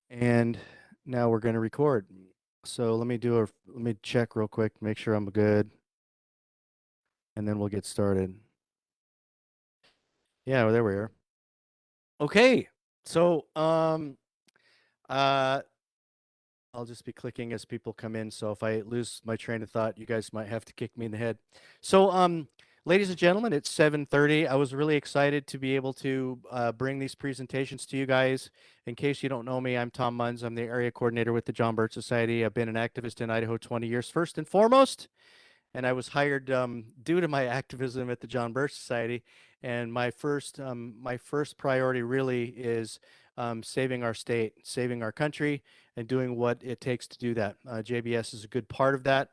And now we're going to record. So let me check real quick, make sure I'm good, and then we'll get started. Yeah, well, there we are. Okay. So, uh, I'll just be clicking as people come in. So if I lose my train of thought, you guys might have to kick me in the head. So, ladies and gentlemen, it's 7:30. I was really excited to be able to bring these presentations to you guys. In case you don't know me, I'm Tom Munns. I'm the area coordinator with the John Birch Society. I've been an activist in Idaho 20 years, first and foremost, and I was hired due to my activism at the John Birch Society. And my first priority really is saving our state, saving our country, and doing what it takes to do that. JBS is a good part of that,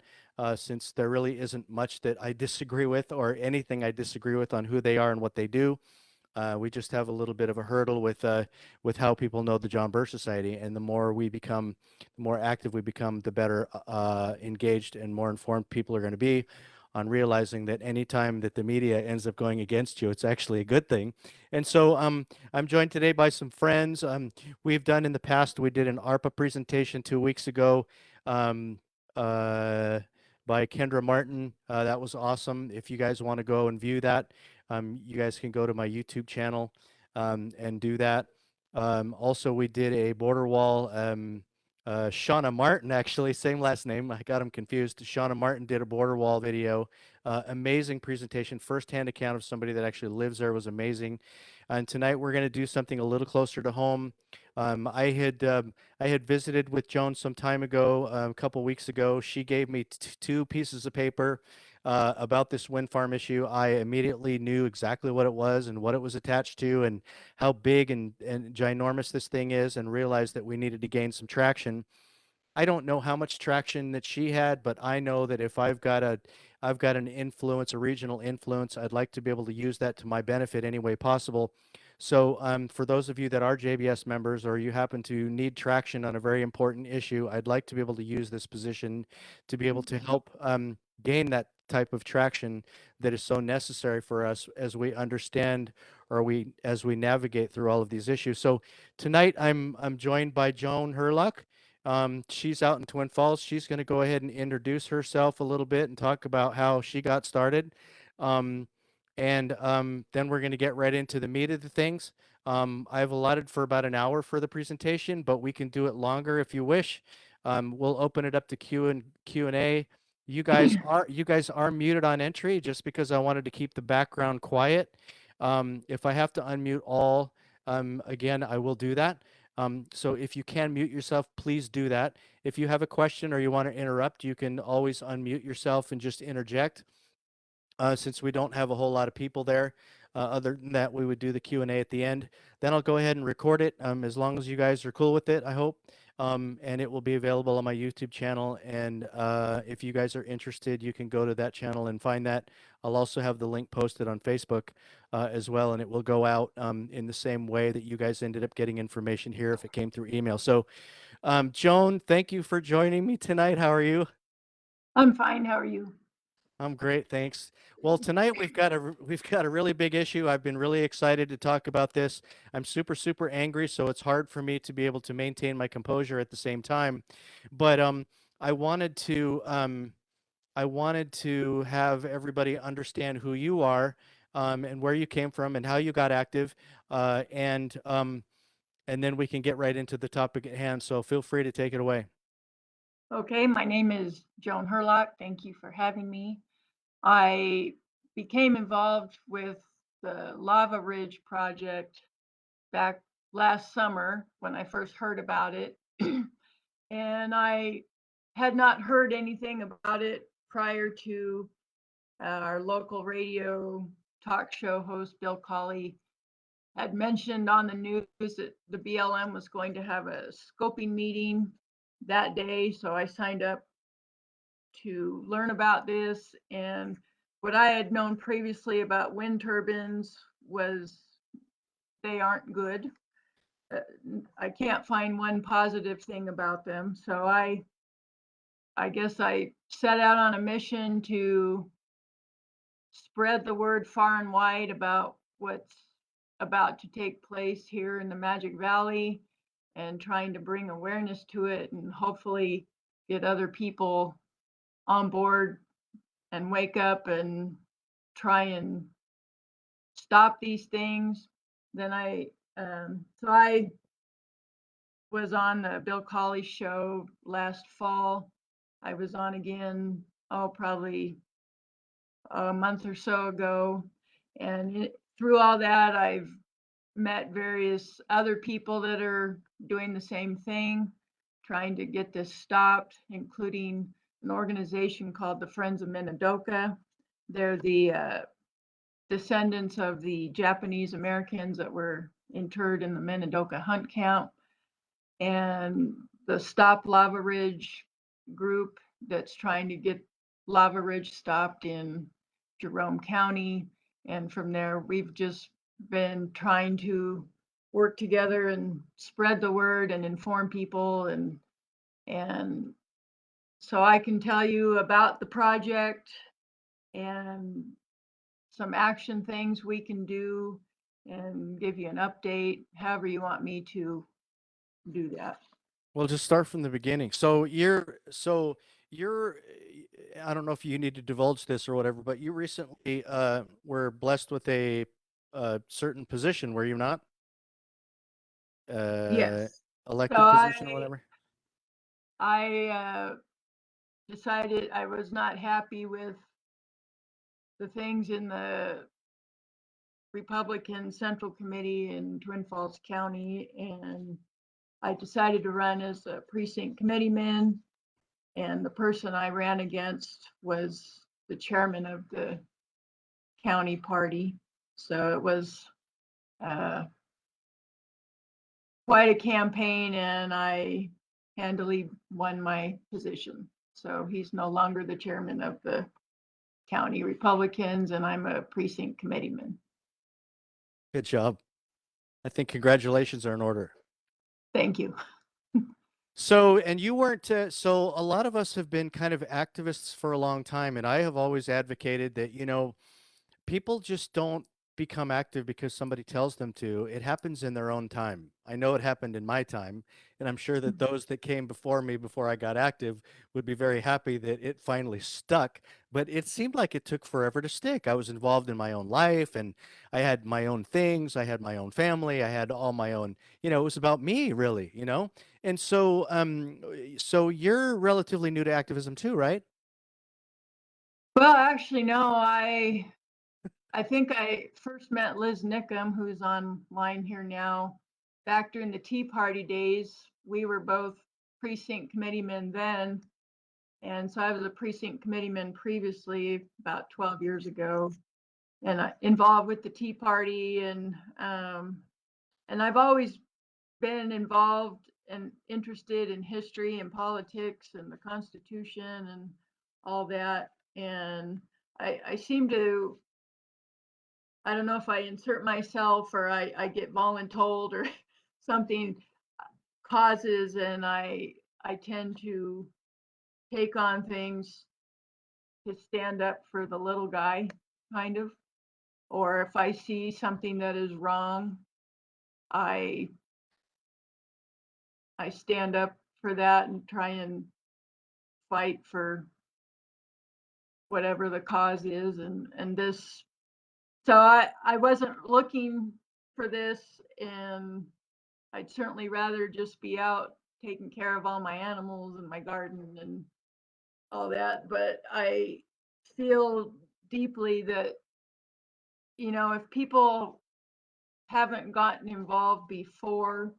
since there really isn't much that I disagree with or anything I disagree with on who they are and what they do. We just have a little bit of a hurdle with how people know the John Birch Society, and the more active we become, the better engaged and more informed people are going to be on realizing that any time that the media ends up going against you, it's actually a good thing. And so I'm joined today by some friends. We've done in the past, we did an ARPA presentation 2 weeks ago. Um, uh, by Kendra Martin. That was awesome. If you guys want to go and view that, you guys can go to my YouTube channel and do that. Also, we did a border wall. Shauna Martin, actually, same last name. I got him confused. Shauna Martin did a border wall video. Amazing presentation. Firsthand account of somebody that actually lives there was amazing. And tonight we're going to do something a little closer to home. Um, I had um, I had visited with Joan some time ago, a couple weeks ago. She gave me two pieces of paper about this wind farm issue. I immediately knew exactly what it was and what it was attached to and how big and ginormous this thing is, and realized that we needed to gain some traction. I don't know how much traction that she had, but I know that if I've got an influence, a regional influence, I'd like to be able to use that to my benefit any way possible. So, for those of you that are JBS members or you happen to need traction on a very important issue, I'd like to be able to use this position to be able to help gain that type of traction that is so necessary for us as we understand or we as we navigate through all of these issues. So tonight I'm joined by Joan Herlock. She's out in Twin Falls. She's going to go ahead and introduce herself a little bit and talk about how she got started. Um, and then we're going to get right into the meat of the things. I've allotted for about an hour for the presentation, but we can do it longer if you wish. We'll open it up to Q and A. You guys are muted on entry just because I wanted to keep the background quiet. If I have to unmute all, again, I will do that. So if you can mute yourself, please do that. If you have a question or you want to interrupt, you can always unmute yourself and just interject. Since we don't have a whole lot of people there, other than that, we would do the Q&A at the end. Then I'll go ahead and record it, as long as you guys are cool with it, I hope. And it will be available on my YouTube channel. And if you guys are interested, you can go to that channel and find that. I'll also have the link posted on Facebook as well, and it will go out in the same way that you guys ended up getting information here if it came through email. So, Joan, thank you for joining me tonight. How are you? I'm fine. How are you? I'm great, thanks. Well, tonight we've got a really big issue. I've been really excited to talk about this. I'm super angry, so it's hard for me to be able to maintain my composure at the same time. But I wanted to I wanted to have everybody understand who you are, and where you came from and how you got active, and then we can get right into the topic at hand. So feel free to take it away. Okay, my name is Joan Herlock. Thank you for having me. I became involved with the Lava Ridge project back last summer when I first heard about it. And I had not heard anything about it prior to our local radio talk show host, Bill Colley, had mentioned on the news that the BLM was going to have a scoping meeting that day. So I signed up to learn about this. And what I had known previously about wind turbines was they aren't good. I can't find one positive thing about them. So I guess I set out on a mission to spread the word far and wide about what's about to take place here in the Magic Valley and trying to bring awareness to it and hopefully get other people on board and wake up and try and stop these things. Then I was on the Bill Colley show last fall. I was on again, probably a month or so ago. And through all that, I've met various other people that are doing the same thing, trying to get this stopped, including an organization called the Friends of Minidoka. They're the descendants of the Japanese Americans that were interred in the Minidoka hunt camp, and the Stop Lava Ridge group that's trying to get Lava Ridge stopped in Jerome County. And from there, we've just been trying to work together and spread the word and inform people. And so I can tell you about the project and some action things we can do and give you an update, however you want me to do that. Well, just start from the beginning. You're I don't know if you need to divulge this or whatever, but you recently were blessed with a certain position, were you not? Uh Yes. So Elected position or whatever? I decided I was not happy with the things in the Republican Central Committee in Twin Falls County, and I decided to run as a precinct committeeman. And the person I ran against was the chairman of the county party. So it was uh, quite a campaign, and I handily won my position. So he's no longer the chairman of the county Republicans, and I'm a precinct committeeman. Good job. I think congratulations are in order. Thank you. So, and you weren't, so a lot of us have been kind of activists for a long time, and I have always advocated that, people just don't become active because somebody tells them to. It happens in their own time. I know it happened in my time, and I'm sure that those that came before me before I got active would be very happy that it finally stuck. But it seemed like it took forever to stick. I was involved in my own life, and I had my own things. I had my own family. I had all my own, it was about me really. And so you're relatively new to activism too, right? Well, actually, no, I think I first met Liz Nickham, who's online here now, back during the Tea Party days. We were both precinct committeemen then. And so I was a precinct committeeman previously, about 12 years ago, and involved with the Tea Party. And I've always been involved and interested in history and politics and the Constitution and all that. And I seem to, I don't know if I insert myself or I get voluntold or something causes, and I tend to take on things to stand up for the little guy, kind of. Or if I see something that is wrong, I I stand up for that and try and fight for whatever the cause is. And this, so I wasn't looking for this, and I'd certainly rather just be out taking care of all my animals and my garden and all that. But I feel deeply that, if people haven't gotten involved before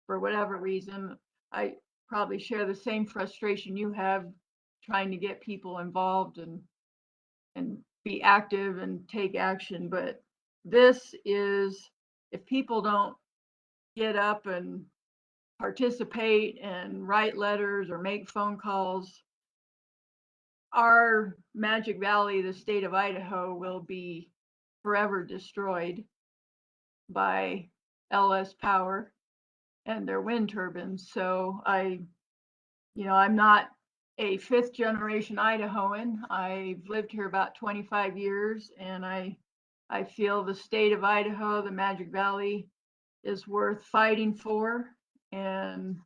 for whatever reason, I probably share the same frustration you have trying to get people involved and be active and take action. But this is, if people don't get up and participate and write letters or make phone calls, our Magic Valley, the state of Idaho, will be forever destroyed by LS Power and their wind turbines. So I'm not a fifth generation Idahoan. I've lived here about 25 years, and I feel the state of Idaho, the Magic Valley, is worth fighting for. and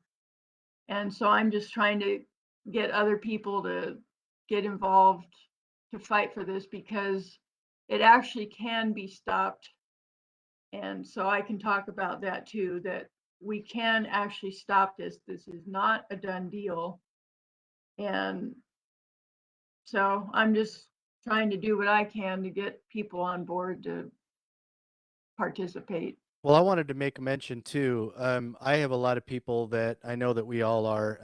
so I'm just trying to get other people to get involved to fight for this because it actually can be stopped. And so I can talk about that too, that we can actually stop this. This is not a done deal. And so I'm just trying to do what I can to get people on board to participate. Well, I wanted to make a mention too. I have a lot of people that I know that we all are.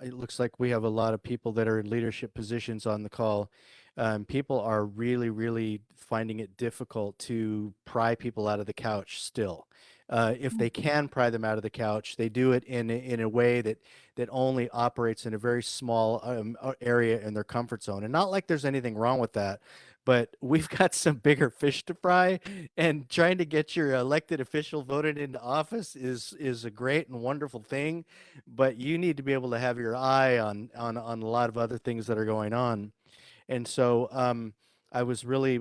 It looks like we have a lot of people that are in leadership positions on the call. People are really, really finding it difficult to pry people out of the couch still. If they can pry them out of the couch, they do it in a way that only operates in a very small area in their comfort zone. And not like there's anything wrong with that, but we've got some bigger fish to fry, and trying to get your elected official voted into office is a great and wonderful thing, but you need to be able to have your eye on a lot of other things that are going on. And so I was really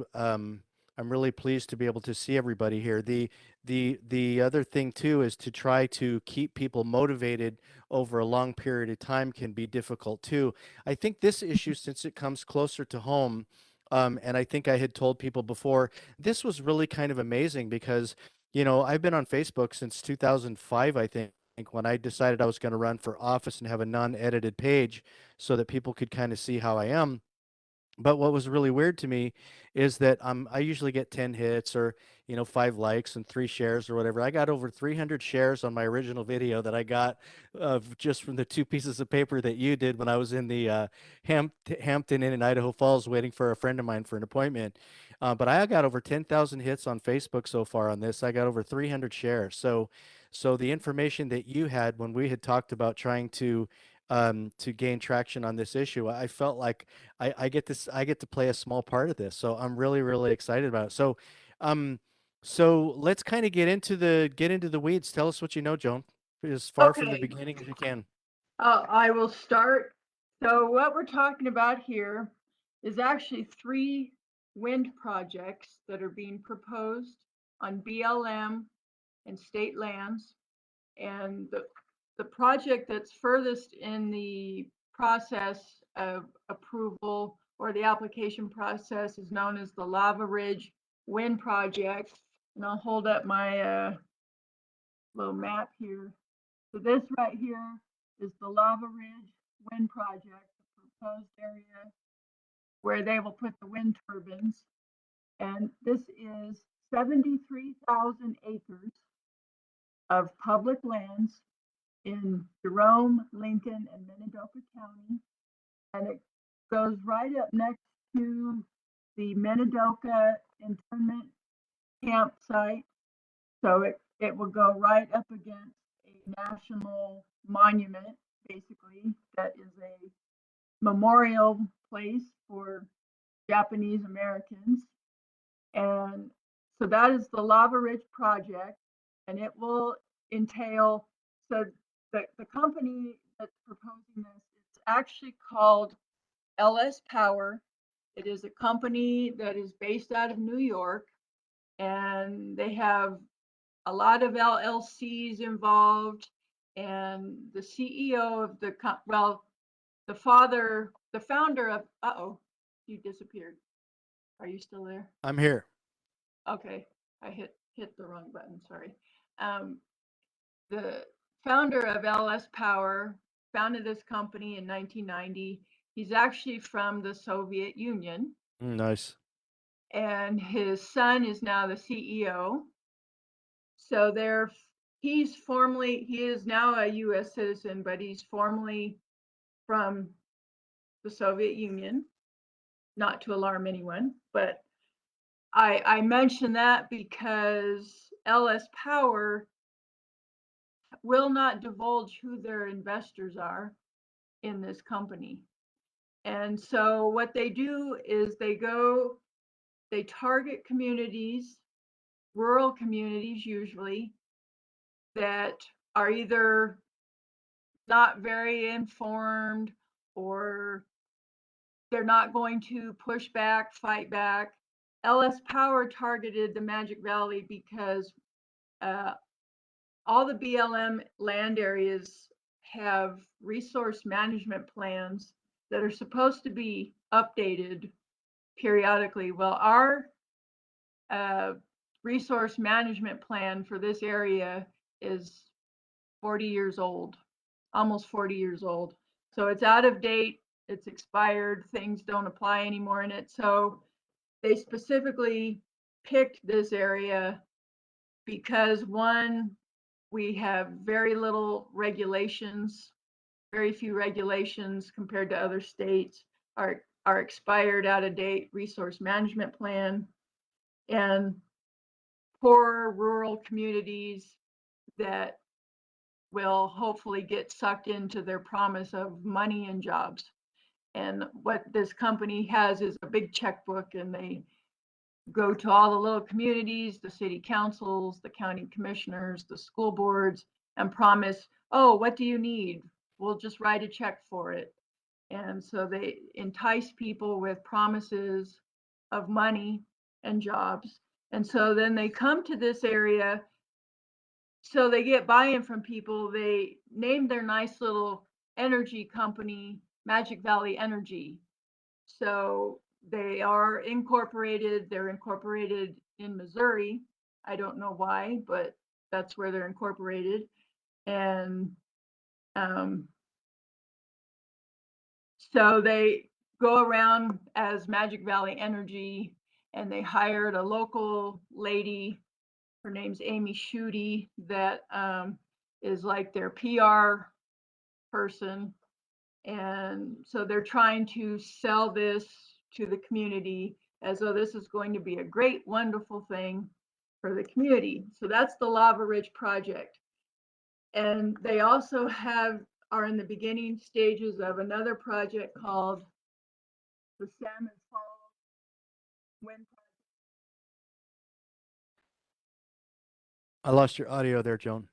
I'm really pleased to be able to see everybody here. The other thing too is to try to keep people motivated over a long period of time can be difficult too. I think this issue, since it comes closer to home, and I think I had told people before, this was really kind of amazing because, I've been on Facebook since 2005, I think, when I decided I was going to run for office and have a non-edited page so that people could kind of see how I am. But what was really weird to me is that I usually get 10 hits or 5 likes and 3 shares or whatever. I got over 300 shares on my original video that I got just from the 2 pieces of paper that you did when I was in the Hampton Inn in Idaho Falls waiting for a friend of mine for an appointment. But I got over 10,000 hits on Facebook so far on this. I got over 300 shares. So the information that you had when we had talked about trying to gain traction on this issue, I felt like I get to play a small part of this. So I'm really, really excited about it. Um, so let's kind of get into the weeds. Tell us what you know, Joan, as far from the Okay, beginning as you can. I will start. So what we're talking about here is actually 3 wind projects that are being proposed on BLM and state lands. And the project that's furthest in the process of approval or the application process is known as the Lava Ridge Wind Project. And I'll hold up my little map here. So this right here is the Lava Ridge Wind Project, the proposed area where they will put the wind turbines. And this is 73,000 acres of public lands in Jerome, Lincoln, and Minidoka County. And it goes right up next to the Minidoka internment campsite. So it will go right up against a national monument, basically, that is a memorial place for Japanese Americans. And so that is the Lava Ridge Project, and it will entail, so the company that's proposing this, it's actually called LS Power. It is a company that is based out of New York, and they have a lot of LLCs involved. And the CEO of the founder of, you disappeared. Are you still there? I'm here. Okay, I hit the wrong button, sorry. Um, the founder of LS Power founded this company in 1990. He's actually from the Soviet Union, Nice. and his son is now the CEO. So he is now a US citizen, but he's formally from the Soviet Union, not to alarm anyone, but I mention that because LS Power will not divulge who their investors are in this company. And so what they do is they target communities, rural communities usually, that are either not very informed or they're not going to push back, fight back. LS Power targeted the Magic Valley because uh, all the BLM land areas have resource management plans that are supposed to be updated periodically. Well, our resource management plan for this area is 40 years old, almost 40 years old. So it's out of date, it's expired, things don't apply anymore in it. So they specifically picked this area because one, we have very little regulations, very few regulations compared to other states. Our expired, out of date resource management plan, and poor rural communities that will hopefully get sucked into their promise of money and jobs. And what this company has is a big checkbook, and they go to all the little communities, the city councils, the county commissioners, the school boards, and promise, oh, what do you need? We'll just write a check for it. And so they entice people with promises of money and jobs. And so then they come to this area. So they get buy-in from people. They named their nice little energy company Magic Valley Energy. So they are incorporated. They're incorporated in Missouri. I don't know why, but that's where they're incorporated. And so they go around as Magic Valley Energy, and they hired a local lady. Her name's Amy Schutte, that is like their PR person. And so they're trying to sell this to the community as though this is going to be a great, wonderful thing for the community. So that's the Lava Ridge project. And they also are in the beginning stages of another project called the Salmon Falls Wind Project. I lost your audio there, Joan.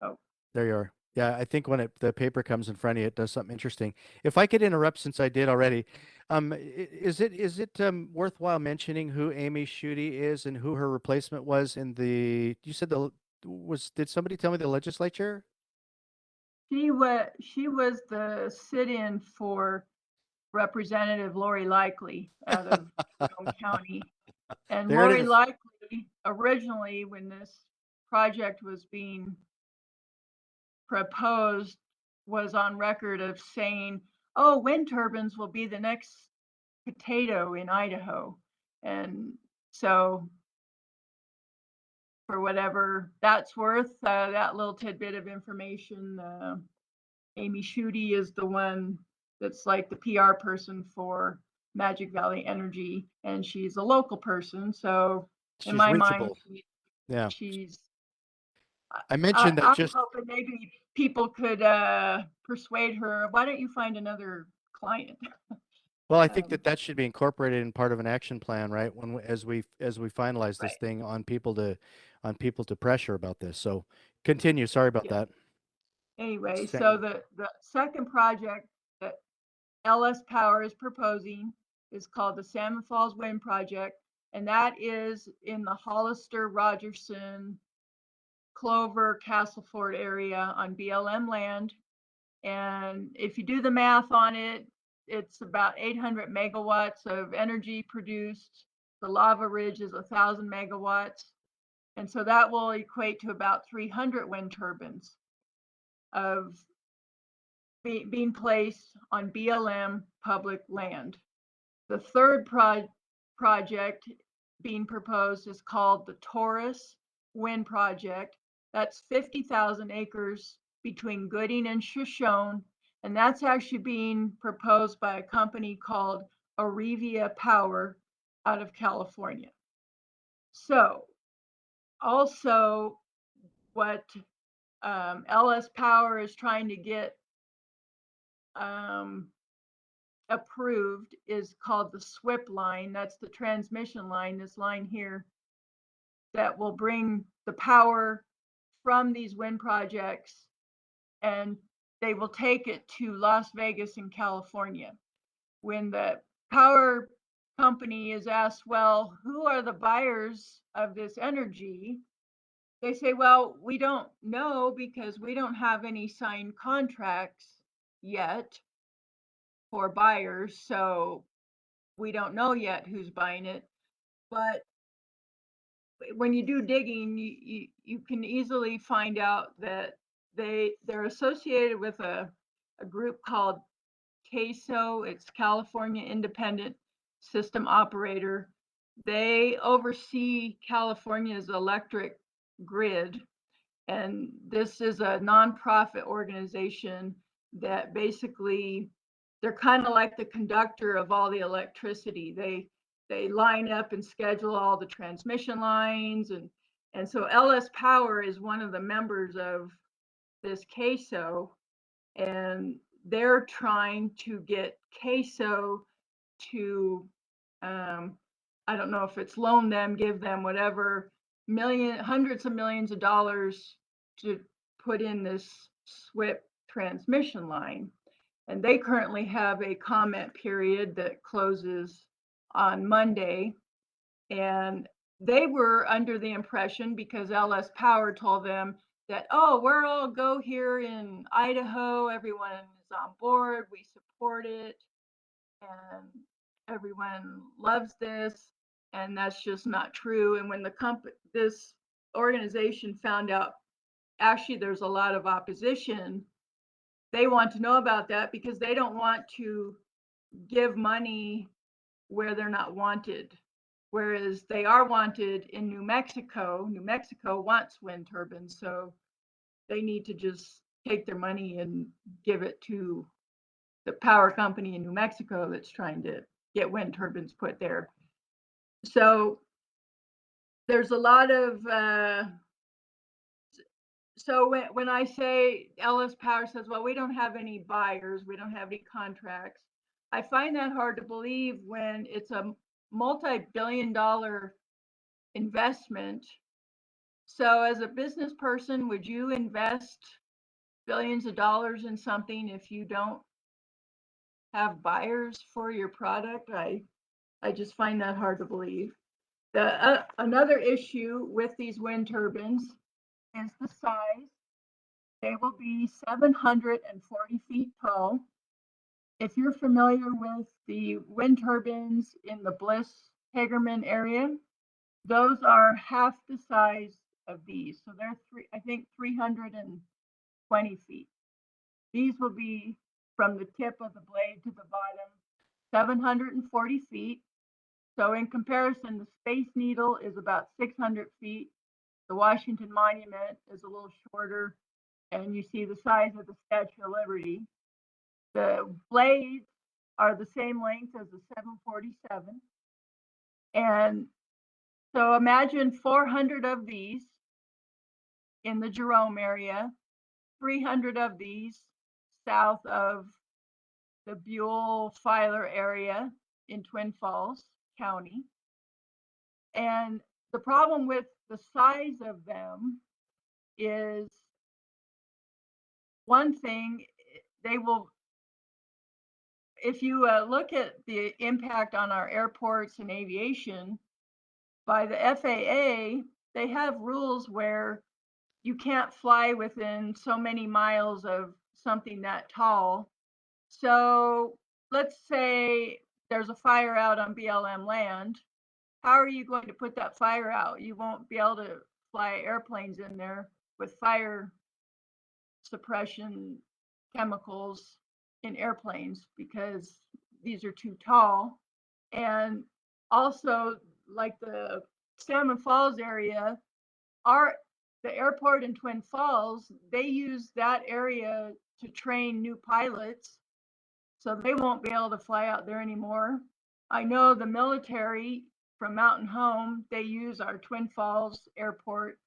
Oh, There you are. Yeah, I think when the paper comes in front of you, it does something interesting. If I could interrupt, since I did already, is it worthwhile mentioning who Amy Schutte is and who her replacement was in the? You said did somebody tell me the legislature? she was the sit-in for Representative Lori Likely out of Jerome County. And There it Lori is. Likely, originally, when this project was being proposed, was on record of saying, oh, wind turbines will be the next potato in Idaho. And so, for whatever that's worth, that little tidbit of information, Amy Schutte is the one that's like the PR person for Magic Valley Energy, and she's a local person. So, in She's my mind, reachable. Yeah. she's. I mentioned that I'm just, hoping maybe people could persuade her. Why don't you find another client? well, I think Um, that that should be incorporated in part of an action plan, right? As we finalize this right. thing on people to pressure about this. So continue. Sorry about Yeah. that. Anyway, so Sam. the second project that LS Power is proposing is called the Salmon Falls Wind Project, and that is in the Hollister, Rogerson, Clover, Castleford area on BLM land. And if you do the math on it, it's about 800 megawatts of energy produced. The Lava Ridge is 1,000 megawatts. And so that will equate to about 300 wind turbines of being placed on BLM public land. The third project being proposed is called the Taurus Wind Project. That's 50,000 acres between Gooding and Shoshone, and that's actually being proposed by a company called Arevia Power out of California. So, also, what LS Power is trying to get um, approved is called the SWIP line. That's the transmission line, this line here, that will bring the power from these wind projects, and they will take it to Las Vegas in California. When the power company is asked, well, who are the buyers of this energy? they say, well, we don't know because we don't have any signed contracts yet for buyers, so we don't know yet who's buying it. But when you do digging, you can easily find out that they're associated with a group called CAISO. It's California Independent System Operator. They oversee California's electric grid, and this is a nonprofit organization that basically they're kind of like the conductor of all the electricity. They line up and schedule all the transmission lines, and so LS Power is one of the members of this CAISO, and they're trying to get CAISO to I don't know if it's loan them, give them whatever hundreds of millions of dollars to put in this SWIP transmission line. And they currently have a comment period that closes on Monday. And they were under the impression, because LS Power told them that, oh, we're all go here in Idaho, everyone is on board, we support it, and everyone loves this, and that's just not true. And when this organization found out actually there's a lot of opposition, they want to know about that because they don't want to give money where they're not wanted. Whereas they are wanted in New Mexico. New Mexico wants wind turbines, so they need to just take their money and give it to the power company in New Mexico that's trying to get wind turbines put there. So there's a lot of, so when I say LS Power says, well, we don't have any buyers, we don't have any contracts, I find that hard to believe when it's a multi-billion-dollar investment. So as a business person, would you invest billions of dollars in something if you don't have buyers for your product? I just find that hard to believe. Another issue with these wind turbines is the size. They will be 740 feet tall. If you're familiar with the wind turbines in the Bliss Hagerman area, those are half the size of these. So they're I think 320 feet. These will be from the tip of the blade to the bottom, 740 feet. So in comparison, the Space Needle is about 600 feet. The Washington Monument is a little shorter, and you see the size of the Statue of Liberty. The blades are the same length as the 747. And so imagine 400 of these in the Jerome area, 300 of these south of the Buell Filer area in Twin Falls County. And the problem with the size of them is, one thing, they will, if you look at the impact on our airports and aviation, by the FAA, they have rules where you can't fly within so many miles of something that tall. So let's say there's a fire out on BLM land. How are you going to put that fire out? You won't be able to fly airplanes in there with fire suppression chemicals in airplanes because these are too tall. And also, like the Salmon Falls area, the airport in Twin Falls, they use that area to train new pilots, so they won't be able to fly out there anymore. I know the military from Mountain Home, they use our Twin Falls airport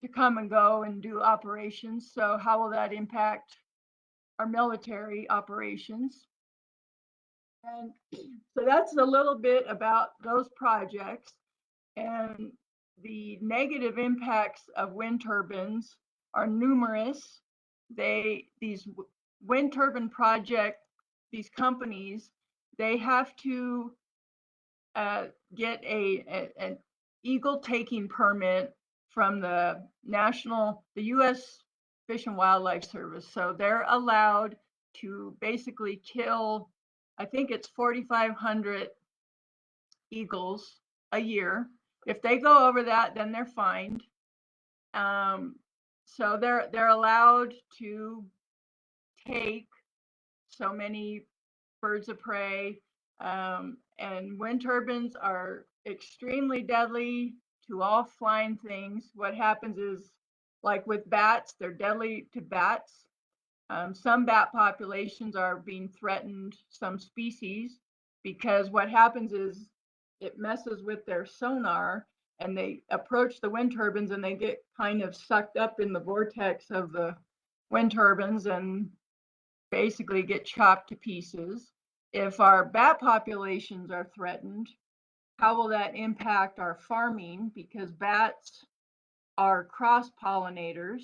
to come and go and do operations. So how will that impact our military operations? And so that's a little bit about those projects. And the negative impacts of wind turbines are numerous. These wind turbine project, these companies, they have to get an eagle taking permit from the U.S. Fish and Wildlife Service. So they're allowed to basically kill, I think it's 4,500 eagles a year. If they go over that, then they're fined. So they're allowed to take so many birds of prey. And wind turbines are extremely deadly to all flying things. What happens is, like with bats, they're deadly to bats. Some bat populations are being threatened, some species, because what happens is it messes with their sonar and they approach the wind turbines and they get kind of sucked up in the vortex of the wind turbines and basically get chopped to pieces. If our bat populations are threatened, how will that impact our farming? Because bats are cross pollinators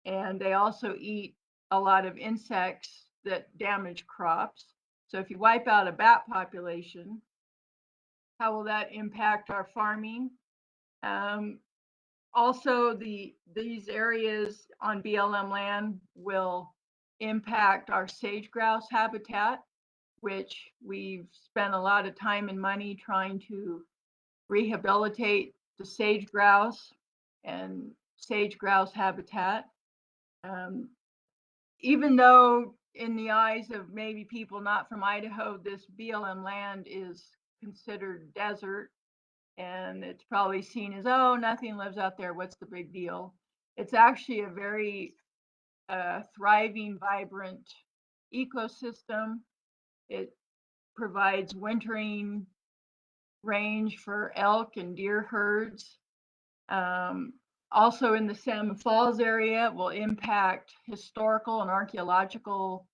and they also eat a lot of insects that damage crops. So if you wipe out a bat population, how will that impact our farming? Also, these areas on BLM land will impact our sage grouse habitat, which we've spent a lot of time and money trying to rehabilitate the sage grouse and sage grouse habitat. Even though in the eyes of maybe people not from Idaho, this BLM land is considered desert and it's probably seen as, oh, nothing lives out there, what's the big deal? It's actually a very thriving, vibrant ecosystem. It provides wintering range for elk and deer herds. Also in the Salmon Falls area, will impact historical and archaeological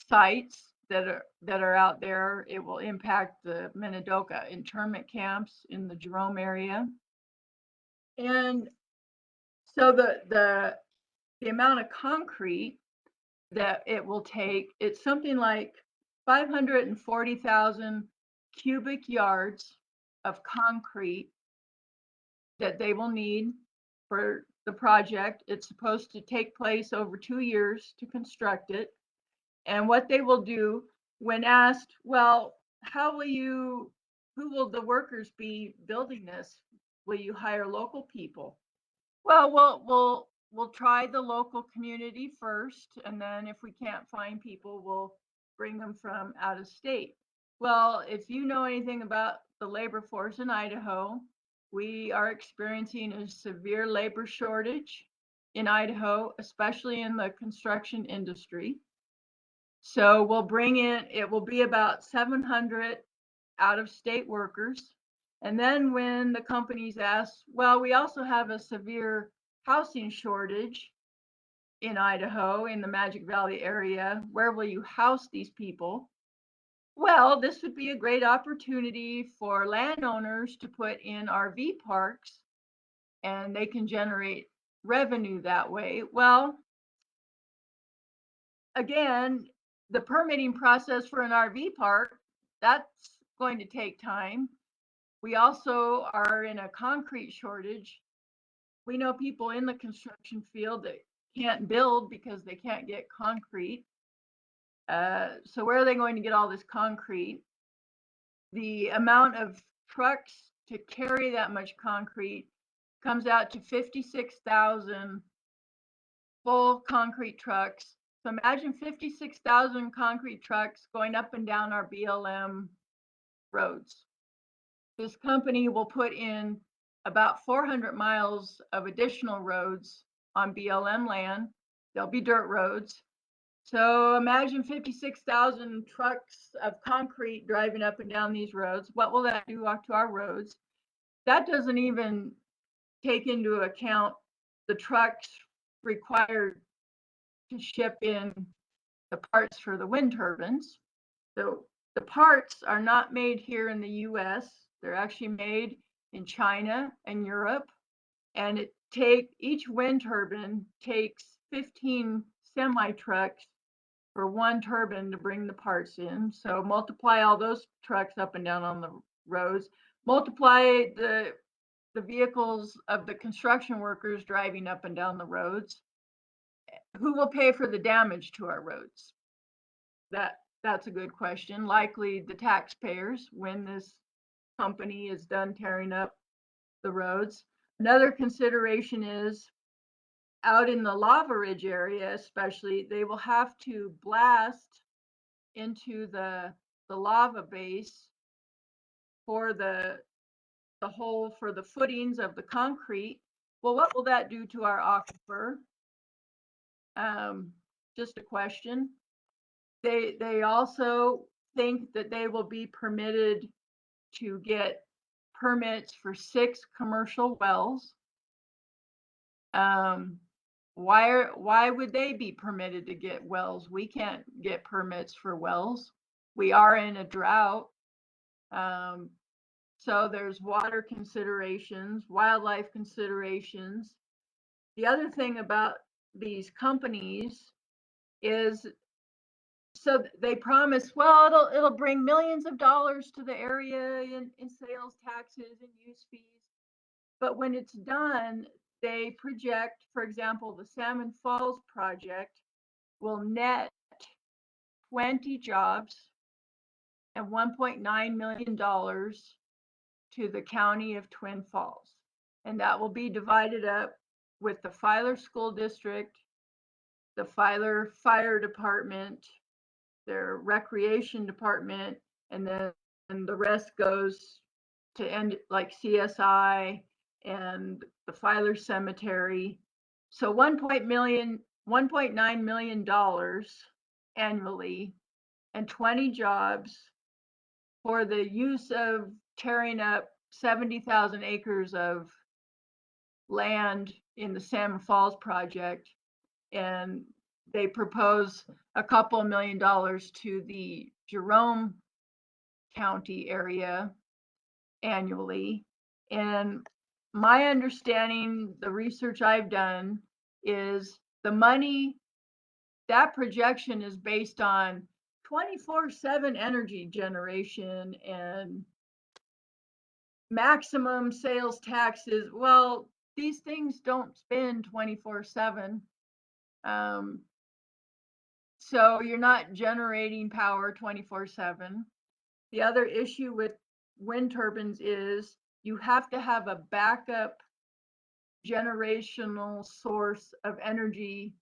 sites that are out there. It will impact the Minidoka internment camps in the Jerome area. And so the amount of concrete that it will take, it's something like 540,000 cubic yards of concrete that they will need for the project. It's supposed to take place over 2 years to construct it. And what they will do when asked, well, who will the workers be building this? Will you hire local people? Well, we'll try the local community first, and then if we can't find people, we'll bring them from out of state. Well, if you know anything about the labor force in Idaho, we are experiencing a severe labor shortage in Idaho, especially in the construction industry. So we'll bring in, it will be about 700 out of state workers. And then when the companies ask, well, we also have a severe housing shortage in Idaho, in the Magic Valley area, where will you house these people? Well, this would be a great opportunity for landowners to put in RV parks and they can generate revenue that way. Well, again, the permitting process for an RV park, that's going to take time. We also are in a concrete shortage. We know people in the construction field that can't build because they can't get concrete. So where are they going to get all this concrete? The amount of trucks to carry that much concrete comes out to 56,000 full concrete trucks. So imagine 56,000 concrete trucks going up and down our BLM roads. This company will put in about 400 miles of additional roads on BLM land. They'll be dirt roads. So imagine 56,000 trucks of concrete driving up and down these roads. What will that do to our roads? That doesn't even take into account the trucks required to ship in the parts for the wind turbines. So the parts are not made here in the US. They're actually made in China and Europe. And each wind turbine takes 15 semi trucks for one turbine to bring the parts in. So multiply all those trucks up and down on the roads, multiply the vehicles of the construction workers driving up and down the roads. Who will pay for the damage to our roads? That's a good question. Likely the taxpayers when this company is done tearing up the roads. Another consideration is out in the lava ridge area, especially, they will have to blast into the lava base for the hole for the footings of the concrete. Well, what will that do to our aquifer? Just a question. They also think that they will be permitted to get permits for 6 commercial wells. Why would they be permitted to get wells? We can't get permits for wells. We are in a drought. So there's water considerations, wildlife considerations. The other thing about these companies is, so they promise, well, it'll bring millions of dollars to the area in sales taxes and use fees. But when it's done, they project, for example, the Salmon Falls project will net 20 jobs and $1.9 million to the county of Twin Falls. And that will be divided up with the Filer School District, the Filer Fire Department, their recreation department, and then the rest goes to end like CSI and the Filer Cemetery. So $1.9 million annually and 20 jobs for the use of tearing up 70,000 acres of land in the Salmon Falls project. And they propose a couple $1 million to the Jerome County area annually. And my understanding, the research I've done, is the money, that projection is based on 24/7 energy generation and maximum sales taxes. Well, these things don't spin 24/7. So you're not generating power 24/7. The other issue with wind turbines is you have to have a backup generational source of energy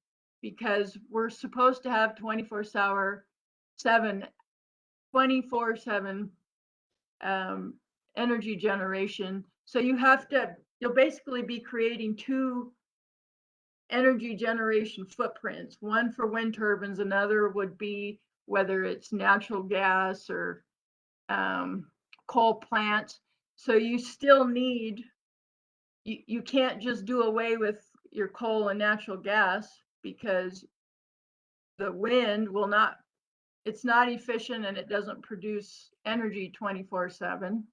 because we're supposed to have 24/7 energy generation. So you'll basically be creating 2 energy generation footprints, one for wind turbines, another would be whether it's natural gas or coal plants. So you still need, you can't just do away with your coal and natural gas because the wind will not, it's not efficient and it doesn't produce energy 24/7.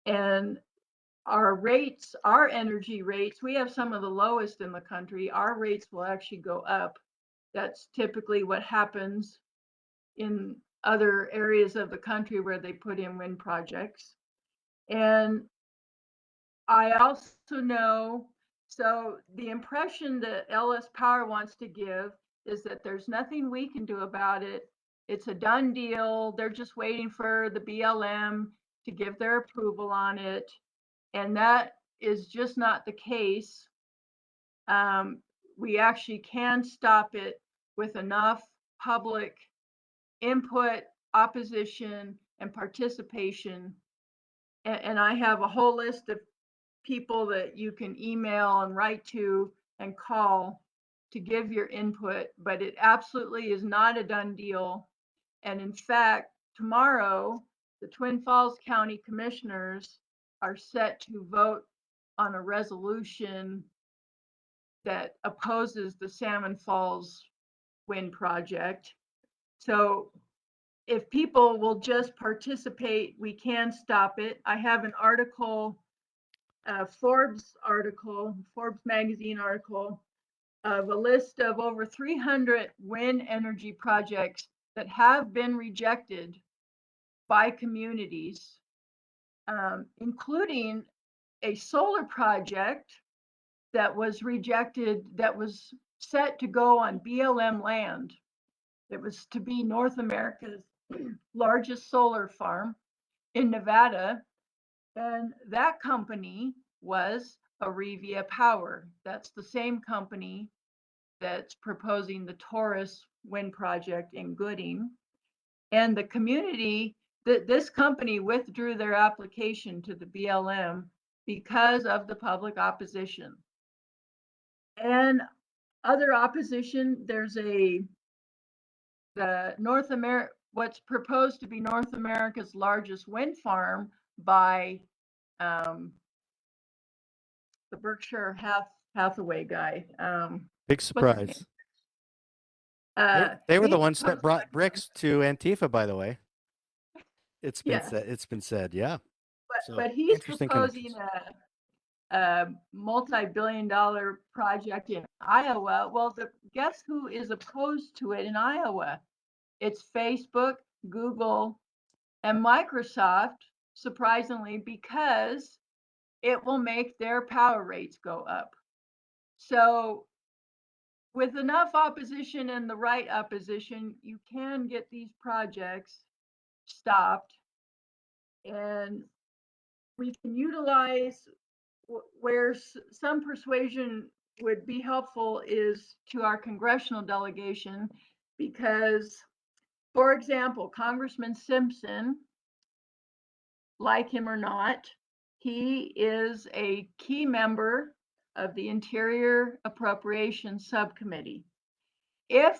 And our rates, our energy rates, we have some of the lowest in the country. Our rates will actually go up. That's typically what happens in other areas of the country where they put in wind projects. And I also know, so the impression that LS Power wants to give is that there's nothing we can do about it. It's a done deal. They're just waiting for the BLM to give their approval on it. And that is just not the case. We actually can stop it with enough public input, opposition, and participation. And I have a whole list of people that you can email and write to and call to give your input, but it absolutely is not a done deal. And in fact, tomorrow, the Twin Falls County Commissioners are set to vote on a resolution that opposes the Salmon Falls wind project. So if people will just participate, we can stop it. I have an article, Forbes magazine article, of a list of over 300 wind energy projects that have been rejected by communities including a solar project that was rejected, that was set to go on BLM land. It was to be North America's largest solar farm in Nevada. And that company was Arevia Power. That's the same company that's proposing the Taurus wind project in Gooding. And the community, this company withdrew their application to the BLM because of the public opposition. And other opposition, there's the what's proposed to be North America's largest wind farm by the Berkshire Hathaway guy. Big What's his name? surprise. They were the He ones that proposed, brought bricks to Antifa, by the way. It's been yes, said. It's been said. Yeah. So but he's interesting proposing connections. a multi-billion-dollar project in Iowa. Well, guess who is opposed to it in Iowa? It's Facebook, Google, and Microsoft, surprisingly, because it will make their power rates go up. So with enough opposition and the right opposition, you can get these projects stopped. And we can utilize where some persuasion would be helpful is to our congressional delegation, because, for example, Congressman Simpson, like him or not, he is a key member of the Interior Appropriations Subcommittee. If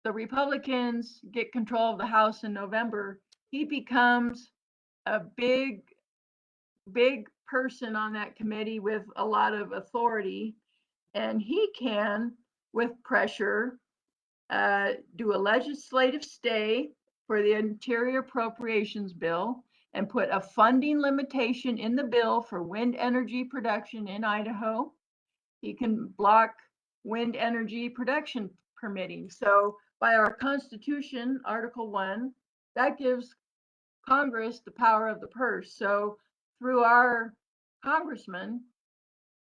the Republicans get control of the House in November, he becomes a big person on that committee with a lot of authority, and he can, with pressure, do a legislative stay for the Interior Appropriations Bill and put a funding limitation in the bill for wind energy production in Idaho. He can block wind energy production permitting. So by our Constitution, Article 1, that gives Congress the power of the purse. So through our congressman,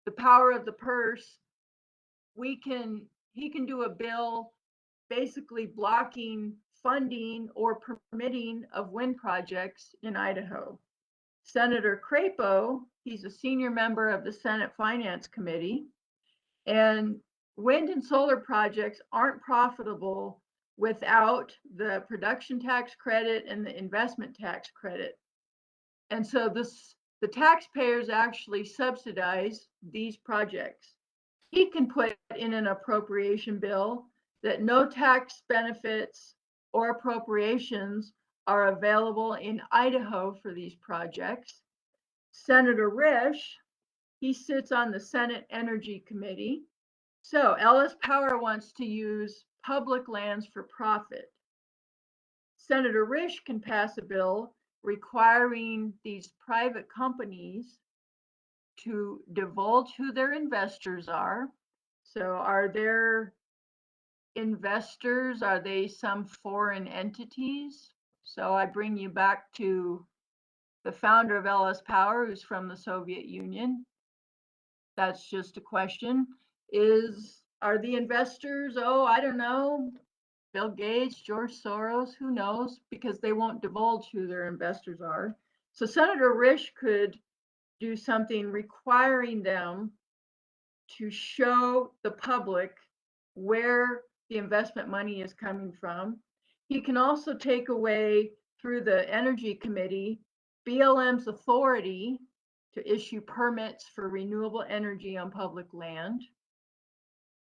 the power of the purse, he can do a bill basically blocking funding or permitting of wind projects in Idaho. Senator Crapo, he's a senior member of the Senate Finance Committee, and wind and solar projects aren't profitable without the production tax credit and the investment tax credit. And so the taxpayers actually subsidize these projects. He can put in an appropriation bill that no tax benefits or appropriations are available in Idaho for these projects. Senator Risch, he sits on the Senate Energy Committee. So Ellis Power wants to use public lands for profit. Senator Risch can pass a bill requiring these private companies to divulge who their investors are. So are their investors, are they some foreign entities? So I bring you back to the founder of LS Power, who's from the Soviet Union. That's just a question. Are the investors, oh, I don't know, Bill Gates, George Soros, who knows, because they won't divulge who their investors are. So Senator Risch could do something requiring them to show the public where the investment money is coming from. He can also take away, through the Energy Committee, BLM's authority to issue permits for renewable energy on public land.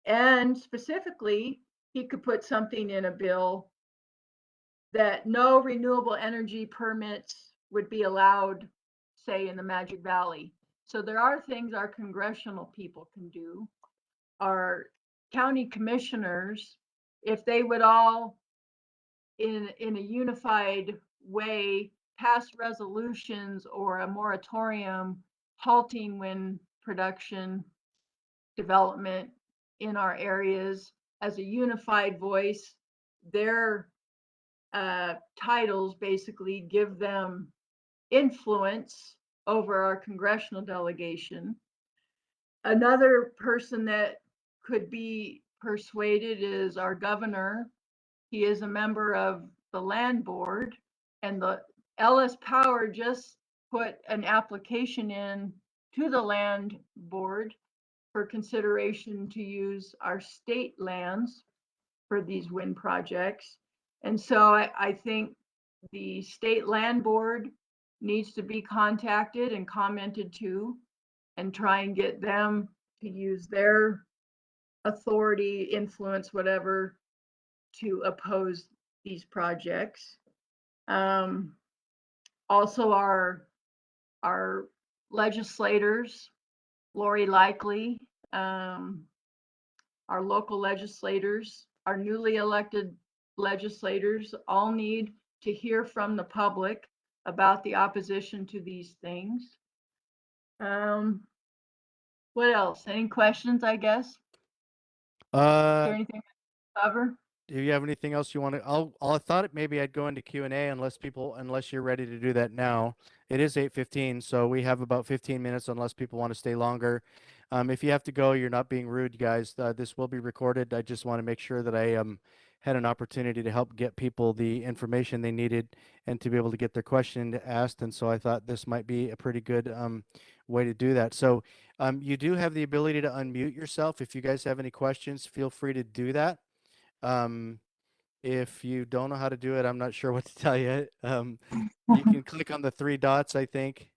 And specifically, he could put something in a bill that no renewable energy permits would be allowed, say, in the Magic Valley. So there are things our congressional people can do. Our county commissioners, if they would all, in a unified way, pass resolutions or a moratorium halting wind production development in our areas as a unified voice, their titles basically give them influence over our congressional delegation. Another person that could be persuaded is our governor. He is a member of the land board, and the LS Power just put an application in to the land board for consideration to use our state lands for these wind projects. And so I think the state land board needs to be contacted and commented to, and try and get them to use their authority, influence, whatever, to oppose these projects. Also, our legislators, Lori Likely, our local legislators, our newly elected legislators all need to hear from the public about the opposition to these things. What else? Any questions, I guess? Is there Uh, anything to cover? do you have anything else you want to? I thought maybe I'd go into Q&A unless you're ready to do that now. It is 8:15, so we have about 15 minutes unless people want to stay longer. If you have to go, you're not being rude, guys. This will be recorded. I just want to make sure that I had an opportunity to help get people the information they needed and to be able to get their question asked. And so I thought this might be a pretty good way to do that. So you do have the ability to unmute yourself. If you guys have any questions, feel free to do that. Um, if you don't know how to do it, I'm not sure what to tell you. You can click on the three dots, I think.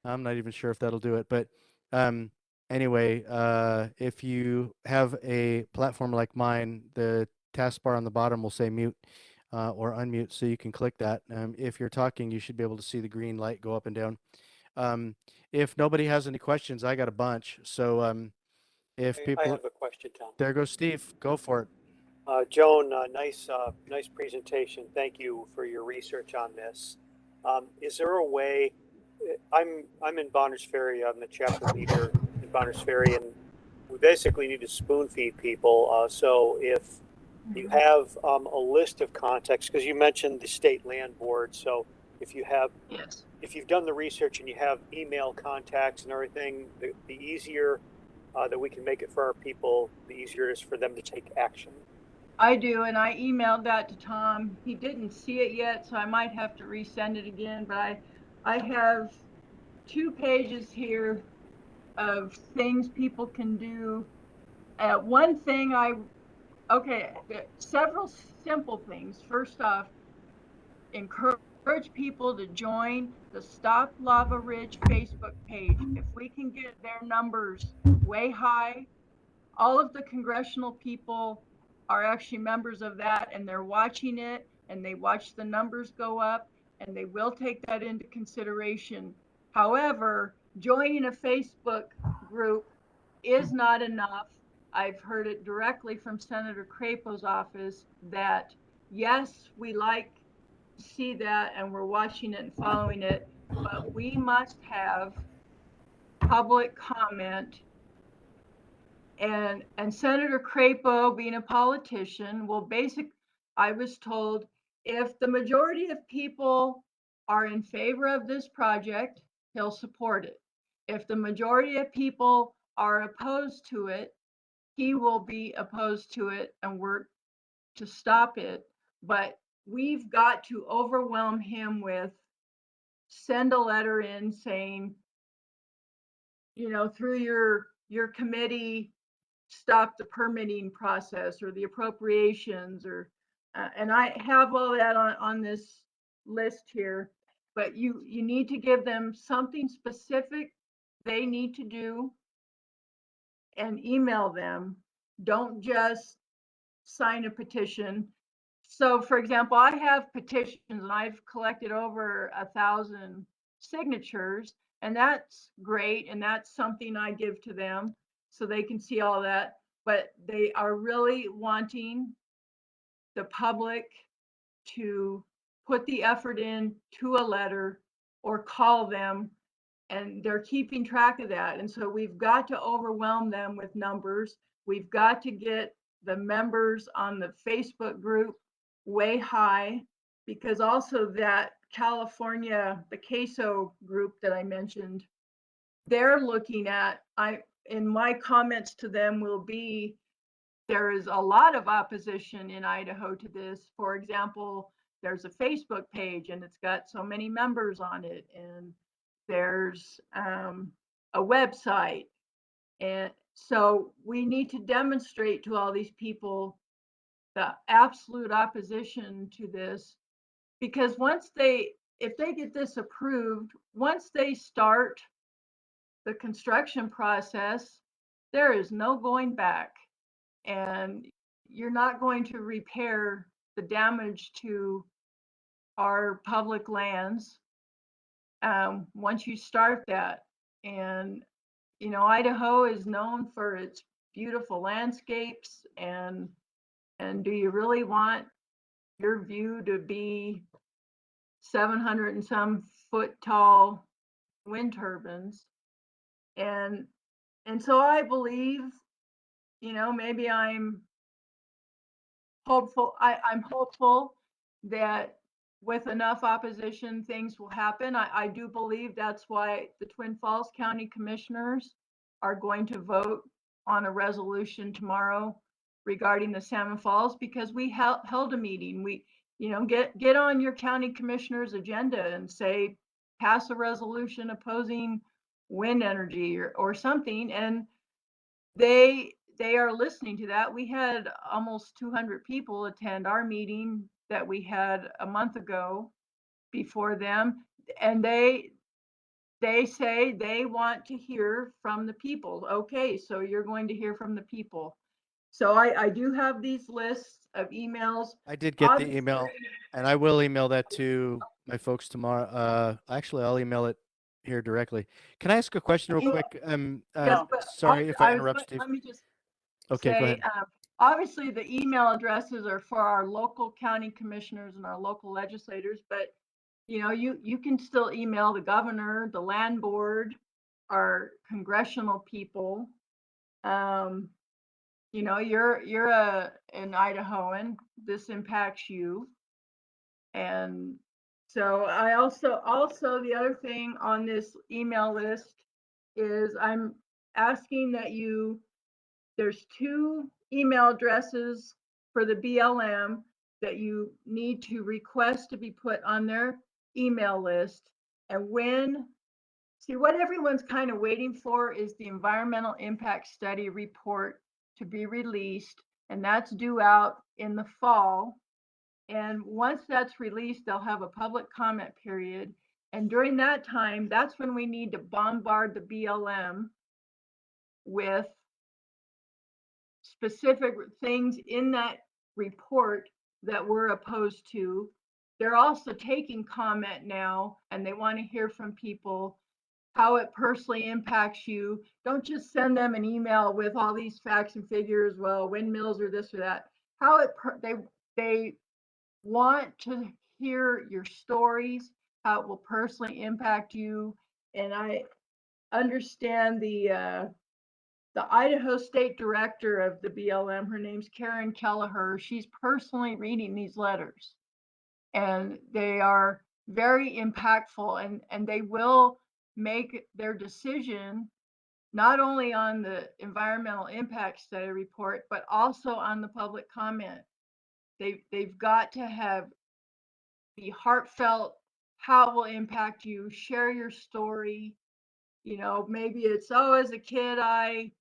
I'm not even sure if that'll do it, but um, anyway, if you have a platform like mine, the taskbar on the bottom will say mute or unmute, so you can click that. If you're talking, you should be able to see the green light go up and down. If nobody has any questions, I got a bunch. So if I people, have a question, Tom. there goes Steve, go for it. Joan, nice presentation. Thank you for your research on this. Is there a way? I'm in Bonners Ferry. I'm the chapter leader in Bonners Ferry, and we basically need to spoon feed people. So if you have a list of contacts, because you mentioned the state land board, so if you have, Yes, if you've done the research and you have email contacts and everything, the easier that we can make it for our people, the easier it is for them to take action. I do, and I emailed that to Tom. He didn't see it yet, so I might have to resend it again, but I have 2 pages here of things people can do. One thing several simple things. First off, encourage people to join the Stop Lava Ridge Facebook page. If we can get their numbers way high, all of the congressional people are actually members of that, and they're watching it, and they watch the numbers go up, and they will take that into consideration. However, joining a Facebook group is not enough. I've heard it directly from Senator Crapo's office that yes, we like to see that and we're watching it and following it, but we must have public comment. And Senator Crapo, being a politician, will I was told, if the majority of people are in favor of this project, he'll support it. If the majority of people are opposed to it, he will be opposed to it and work to stop it. But we've got to overwhelm him with, send a letter in saying, through your committee, stop the permitting process or the appropriations, or and I have all that on this list here. But you need to give them something specific they need to do and email them. Don't just sign a petition. So for example, I have petitions and I've collected over 1,000 signatures, and that's great, and that's something I give to them so they can see all that. But they are really wanting the public to put the effort in to a letter or call them, and they're keeping track of that. And so we've got to overwhelm them with numbers. We've got to get the members on the Facebook group way high. because also that California, the CAISO group that I mentioned, they're looking at, in my comments to them will be, there is a lot of opposition in Idaho to this. For example, there's a Facebook page and it's got so many members on it, and there's a website. And so we need to demonstrate to all these people the absolute opposition to this, because if they get this approved, once they start the construction process, there is no going back. And you're not going to repair the damage to our public lands once you start that. And, you know, Idaho is known for its beautiful landscapes, and do you really want your view to be 700 and some foot tall wind turbines? And so I believe, you know, maybe I'm hopeful. I'm hopeful that with enough opposition, things will happen. I do believe that's why the Twin Falls County Commissioners are going to vote on a resolution tomorrow regarding the Salmon Falls, because we held a meeting. We, you know, get on your county commissioner's agenda and say, pass a resolution opposing wind energy or something. And they are listening to that. We had almost 200 people attend our meeting that we had a month ago before them, and they say they want to hear from the people. Okay, so you're going to hear from the people. So I do have these lists of emails. I did get the email, and I will email that to my folks tomorrow. Actually, I'll email it here directly. Can I ask a question real quick? Yes, but Sorry if I interrupt, Steve. let me just Okay, go say, ahead. obviously the email addresses are for our local county commissioners and our local legislators, but you know, you can still email the governor, the land board, our congressional people. You know, you're an Idahoan. This impacts you. And so I also the other thing on this email list is I'm asking that there's 2 email addresses for the BLM that you need to request to be put on their email list. And what everyone's kind of waiting for is the environmental impact study report to be released, and that's due out in the fall. And once that's released, they'll have a public comment period. And during that time, that's when we need to bombard the BLM with specific things in that report that we're opposed to. They're also taking comment now, and they want to hear from people how it personally impacts you. Don't just send them an email with all these facts and figures, well, windmills or this or that. How they want to hear your stories, how it will personally impact you. And I understand the Idaho State Director of the BLM, her name's Karen Kelleher. She's personally reading these letters, and they are very impactful, and they will make their decision not only on the environmental impact study report, but also on the public comment. They've got to be heartfelt, how it will impact you, share your story. You know, maybe it's, oh, as a kid, I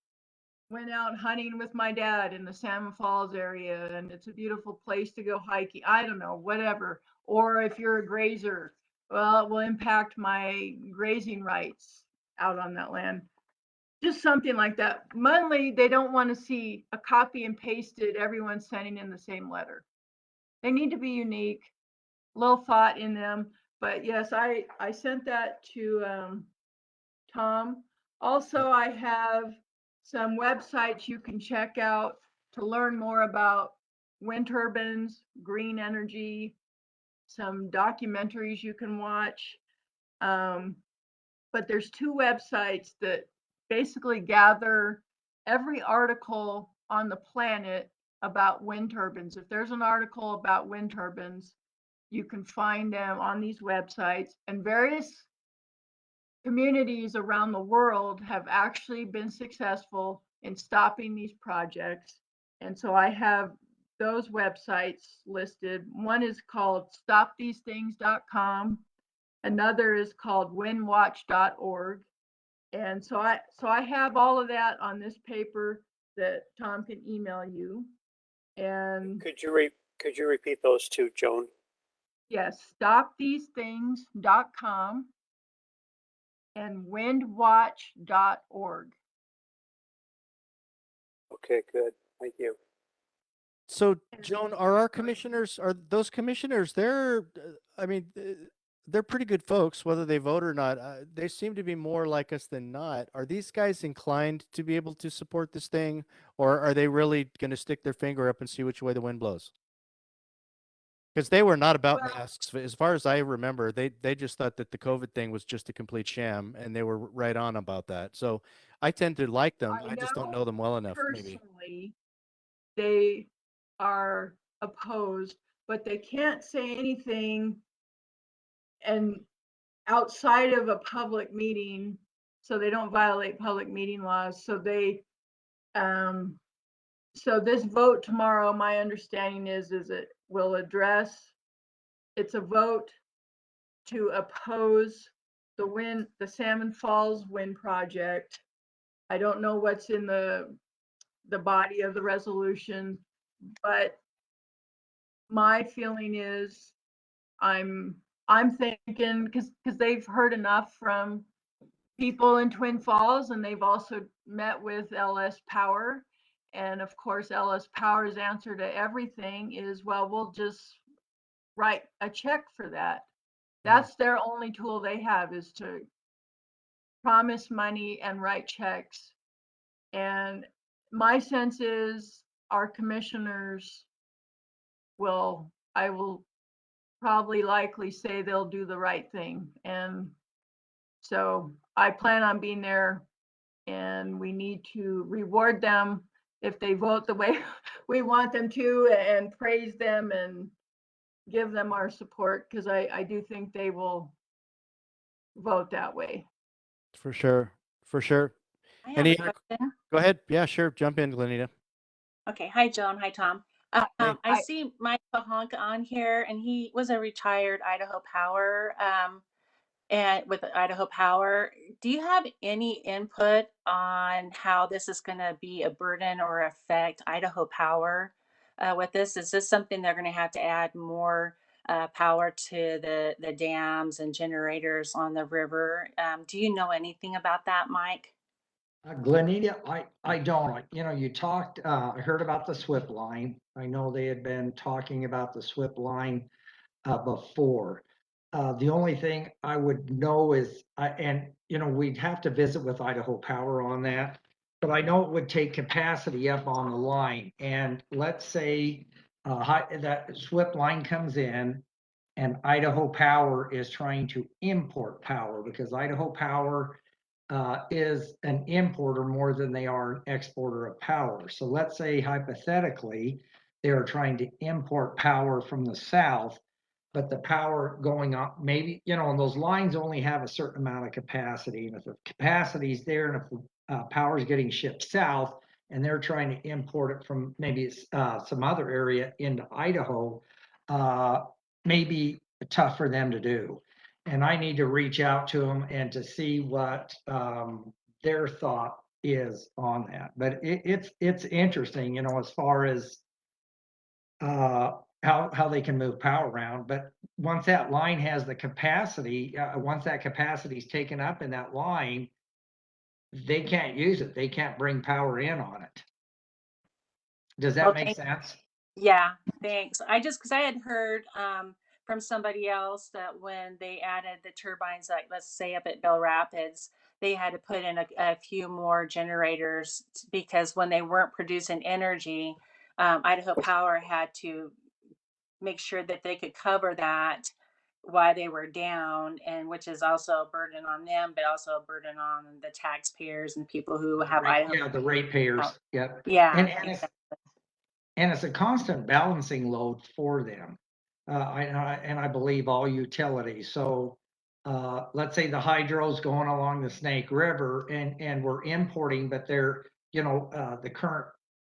went out hunting with my dad in the Salmon Falls area, and it's a beautiful place to go hiking. I don't know, whatever. Or if you're a grazer, well, it will impact my grazing rights out on that land. Just something like that. Mainly, they don't want to see a copy and pasted, everyone sending in the same letter. They need to be unique, little thought in them. But yes, I sent that to Tom. Also, I have some websites you can check out to learn more about wind turbines, green energy, some documentaries you can watch. But there's 2 websites that basically gather every article on the planet about wind turbines. If there's an article about wind turbines, You can find them on these websites, and various communities around the world have actually been successful in stopping these projects. And so I have those websites listed. One is called stopthesethings.com. Another is called windwatch.org. And so I have all of that on this paper that Tom can email you. And Could you repeat those two, Joan? yes, stopthesethings.com and windwatch.org. Okay, good. Thank you. So, Joan, are our commissioners, are those commissioners, I mean, they're pretty good folks, whether they vote or not. They seem to be more like us than not. Are these guys inclined to be able to support this thing, or are they really going to stick their finger up and see which way the wind blows? Because they were not about Well, masks. As far as I remember, they just thought that the COVID thing was just a complete sham, and they were right on about that. So I tend to like them. I I just don't know know them well enough, maybe. personally they are opposed, but they can't say anything and outside of a public meeting, so they don't violate public meeting laws. Um, so this vote tomorrow, my understanding is it will address, it's a vote to oppose the Salmon Falls Wind Project. I don't know what's in the body of the resolution, but my feeling is I'm thinking because they've heard enough from people in Twin Falls, and they've also met with LS Power. And of course, LS Power's answer to everything is, well, we'll just write a check for that. That's their only tool they have, is to promise money and write checks. And my sense is our commissioners I will probably likely say they'll do the right thing. And so I plan on being there, and we need to reward them if they vote the way we want them to, and praise them and give them our support, because I do think they will vote that way. For sure. For sure. I have Any a other, question. go ahead. Yeah, sure. Jump in, Glenita. Okay. Hi, Joan. Hi, Tom. Hey. I see Mike Bahonka on here, and he was a retired Idaho Power, and with Idaho Power. Do you have any input on how this is going to be a burden or affect Idaho Power with this? Is this something they're going to have to add more power to the dams and generators on the river? Do you know anything about that, Mike? Glenita, I don't. You talked, I heard about the SWIP line. I know they had been talking about the SWIP line before. The only thing I would know is, we'd have to visit with Idaho Power on that, but I know it would take capacity up on the line. And let's say that SWIP line comes in and Idaho Power is trying to import power, because Idaho Power is an importer more than they are an exporter of power. So let's say hypothetically, they are trying to import power from the south, but the power going up, maybe, and those lines only have a certain amount of capacity. And if the capacity is there, and if the power is getting shipped south, and they're trying to import it from maybe some other area into Idaho, maybe tough for them to do. And I need to reach out to them and to see what their thought is on that. But it's interesting, as far as how they can move power around. But once that line has the capacity, once that capacity is taken up in that line, they can't use it. They can't bring power in on it. Does that make sense? Yeah, thanks. Because I had heard from somebody else that when they added the turbines, like let's say up at Bell Rapids, they had to put in a few more generators, because when they weren't producing energy, Idaho Power had to make sure that they could cover that while they were down, and which is also a burden on them, but also a burden on the taxpayers and people who have Idaho. Yeah, the ratepayers. Yep. Yeah. And it's a constant balancing load for them. and I believe all utilities. So let's say the hydro's going along the Snake River and we're importing, but they're, the current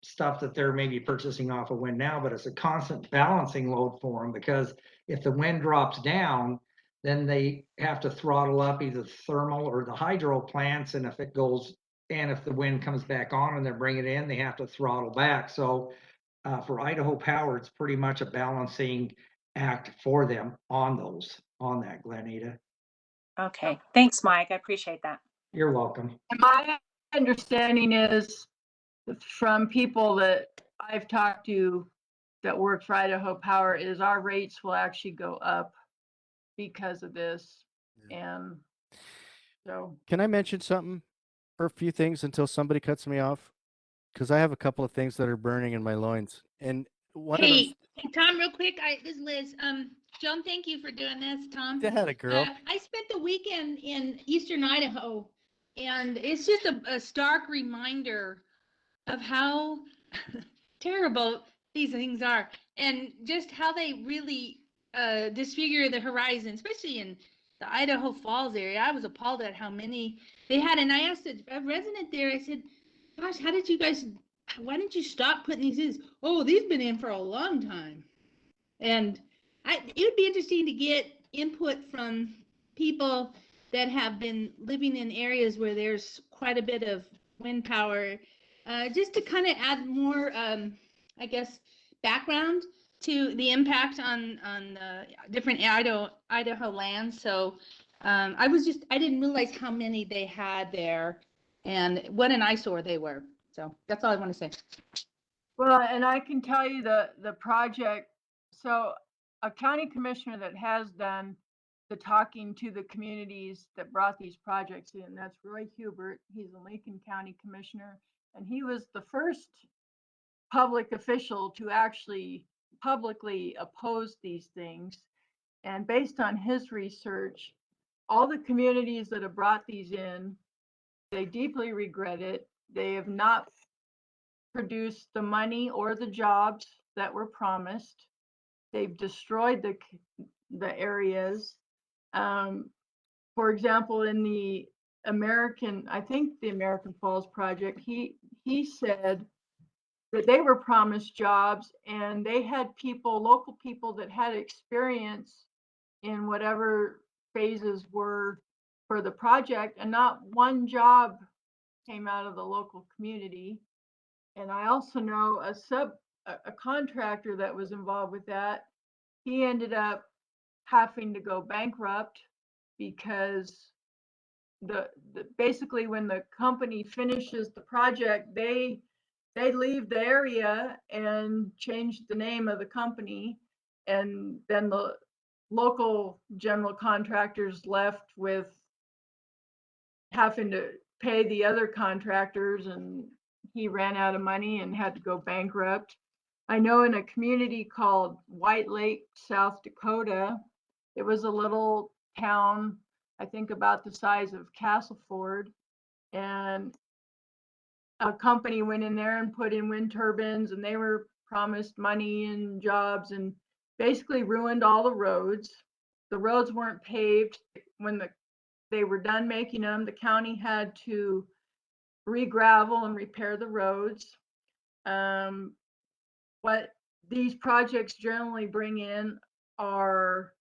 stuff that they're maybe purchasing off of wind now, but it's a constant balancing load for them, because if the wind drops down, then they have to throttle up either thermal or the hydro plants. And if the wind comes back on and they're bringing it in, they have to throttle back. So for Idaho Power, it's pretty much a balancing act for them on that, Glenita. Okay, thanks, Mike. I appreciate that. You're welcome. And my understanding is from people that I've talked to that work for Idaho Power is our rates will actually go up because of this. And so. Can I mention something or a few things until somebody cuts me off? Because I have a couple of things that are burning in my loins. And one of those, Hey, Tom, real quick, this is Liz. Joan, thank you for doing this, Tom. they had a girl. I spent the weekend in eastern Idaho, and it's just a stark reminder of how terrible these things are, and just how they really disfigure the horizon, especially in the Idaho Falls area. I was appalled at how many they had, and I asked a resident there, I said, gosh, why didn't you stop putting these in? Oh, these been in for a long time. And it would be interesting to get input from people that have been living in areas where there's quite a bit of wind power, just to kind of add more, I guess, background to the impact on different Idaho lands. So I didn't realize how many they had there and what an eyesore they were. So that's all I want to say. Well, and I can tell you the project, so a county commissioner that has done the talking to the communities that brought these projects in, that's Roy Hubert. He's a Lincoln County commissioner, and he was the first public official to actually publicly oppose these things. And based on his research, all the communities that have brought these in, they deeply regret it. They have not produced the money or the jobs that were promised. They've destroyed the areas. For example, in the American Falls project, he said that they were promised jobs and they had local people that had experience in whatever phases were for the project, and not one job came out of the local community. And I also know a contractor that was involved with that. He ended up having to go bankrupt because basically when the company finishes the project, they leave the area and change the name of the company, and then the local general contractors left with having to pay the other contractors, and he ran out of money and had to go bankrupt. I know in a community called White Lake, South Dakota, it was a little town, I think about the size of Castleford, and a company went in there and put in wind turbines, and they were promised money and jobs and basically ruined all the roads. The roads weren't paved. When they were done making them, the county had to re-gravel and repair the roads. What these projects generally bring in are,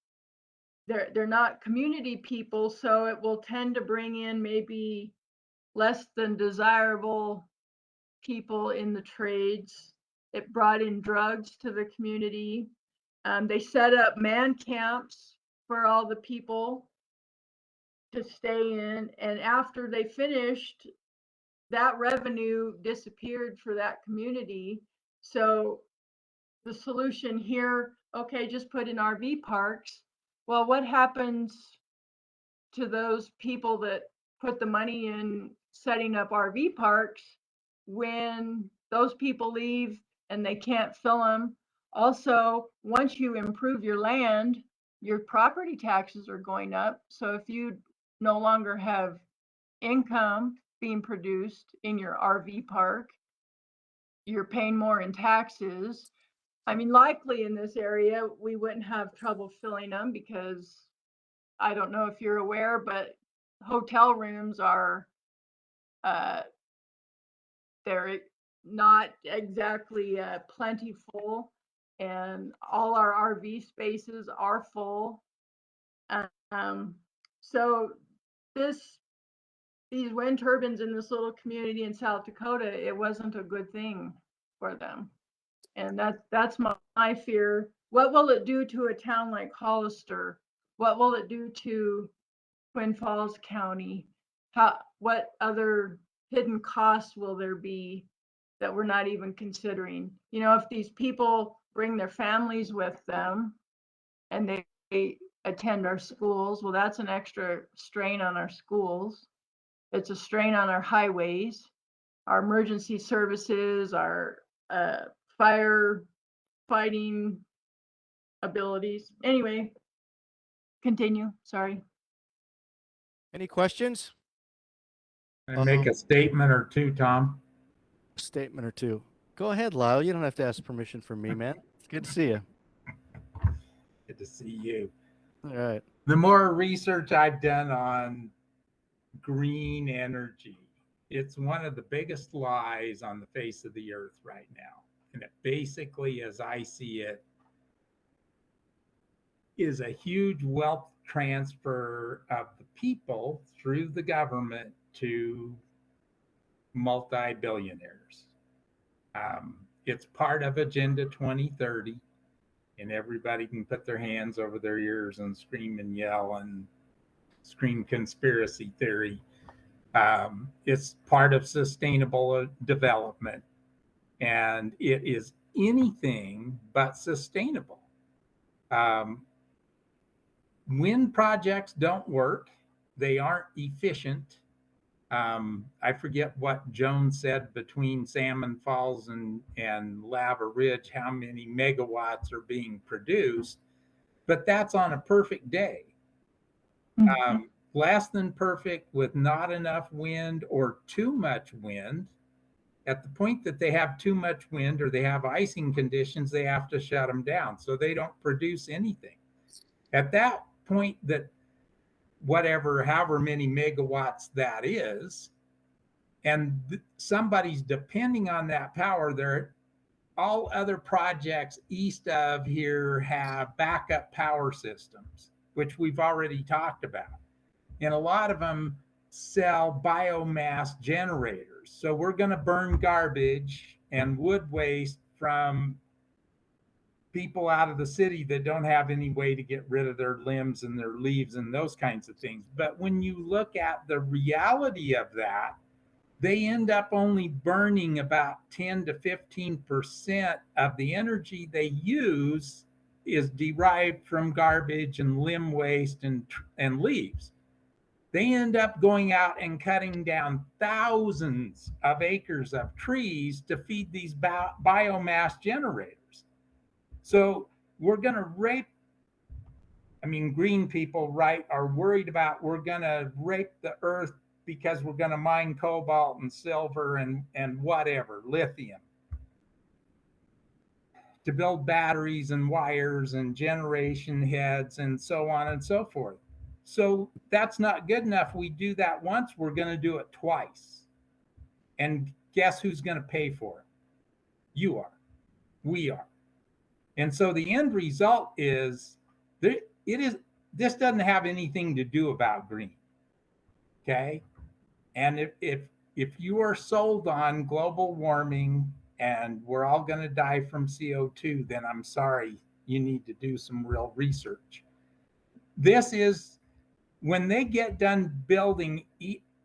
they're not community people, so it will tend to bring in maybe less than desirable people in the trades. It brought in drugs to the community. They set up man camps for all the people to stay in, and after they finished, that revenue disappeared for that community. So the solution here, okay, just put in RV parks. Well, what happens to those people that put the money in setting up RV parks when those people leave and they can't fill them? Also, once you improve your land, your property taxes are going up. So if you no longer have income being produced in your RV park, you're paying more in taxes. I mean, likely in this area, we wouldn't have trouble filling them because I don't know if you're aware, but hotel rooms are, uh, they're not exactly plentiful, and all our RV spaces are full. Um, so this these wind turbines in this little community in South Dakota, it wasn't a good thing for them. And that's my fear. What will it do to a town like Hollister? What will it do to Twin Falls County? What other hidden costs will there be that we're not even considering? You know, if these people bring their families with them and they attend our schools, well, that's an extra strain on our schools. It's a strain on our highways, our emergency services, our fire fighting abilities. Anyway, continue. Sorry. Any questions? And make a statement or two, Tom. Statement or two. Go ahead, Lyle. You don't have to ask permission from me, man. It's good to see you. Good to see you. All right. The more research I've done on green energy, it's one of the biggest lies on the face of the earth right now. And it basically, as I see it, is a huge wealth transfer of the people through the government to multi-billionaires. It's part of Agenda 2030, and everybody can put their hands over their ears and scream and yell and scream conspiracy theory. It's part of sustainable development, and it is anything but sustainable. Wind projects don't work. They aren't efficient. I forget what Joan said between Salmon Falls and Lava Ridge, how many megawatts are being produced, but that's on a perfect day. Less than perfect with not enough wind or too much wind. At the point that they have too much wind or they have icing conditions, they have to shut them down. So they don't produce anything. At that point that however many megawatts that is, and somebody's depending on that power, there all other projects east of here have backup power systems, which we've already talked about. And a lot of them sell biomass generators. So we're going to burn garbage and wood waste from people out of the city that don't have any way to get rid of their limbs and their leaves and those kinds of things. But when you look at the reality of that, they end up only burning about 10 to 15% of the energy they use is derived from garbage and limb waste and leaves. They end up going out and cutting down thousands of acres of trees to feed these biomass generators. So we're going to green people, right, are worried about we're going to rape the earth because we're going to mine cobalt and silver and whatever, lithium, to build batteries and wires and generation heads and so on and so forth. So that's not good enough. We do that once, we're going to do it twice. And guess who's going to pay for it? You are. We are. And so the end result is this doesn't have anything to do about green. Okay? And if you are sold on global warming and we're all going to die from CO2, then I'm sorry, you need to do some real research. This is when they get done building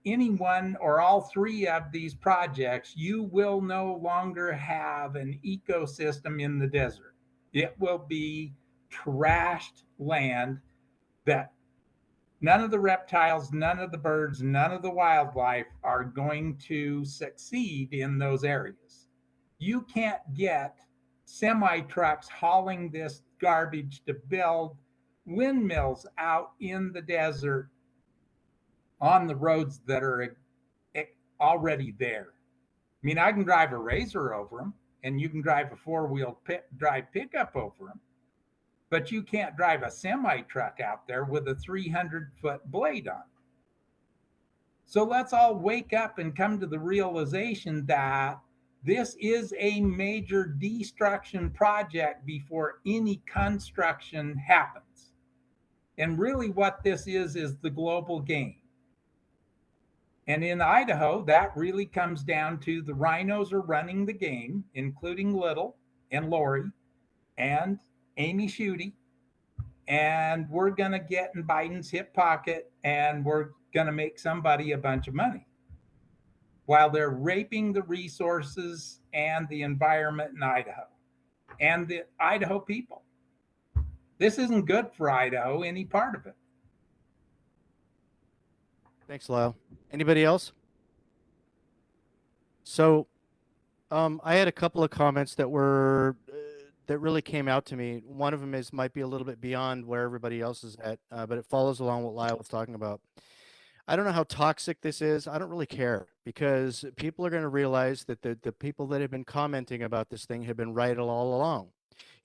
any one or all three of these projects, you will no longer have an ecosystem in the desert. It will be trashed land that none of the reptiles, none of the birds, none of the wildlife are going to succeed in those areas. You can't get semi trucks hauling this garbage to build windmills out in the desert on the roads that are already there. I mean, I can drive a razor over them and you can drive a four-wheel drive pickup over them, but you can't drive a semi truck out there with a 300-foot blade on. So let's all wake up and come to the realization that this is a major destruction project before any construction happens. And really, what this is the global game. And in Idaho, that really comes down to the rhinos are running the game, including Little and Lori and Amy Schuette. And we're going to get in Biden's hip pocket and we're going to make somebody a bunch of money while they're raping the resources and the environment in Idaho and the Idaho people. This isn't good for Idaho, any part of it. Thanks, Lyle. Anybody else? So, I had a couple of comments that were that really came out to me. One of them might be a little bit beyond where everybody else is at, but it follows along what Lyle was talking about. I don't know how toxic this is. I don't really care because people are going to realize that the people that have been commenting about this thing have been right all along.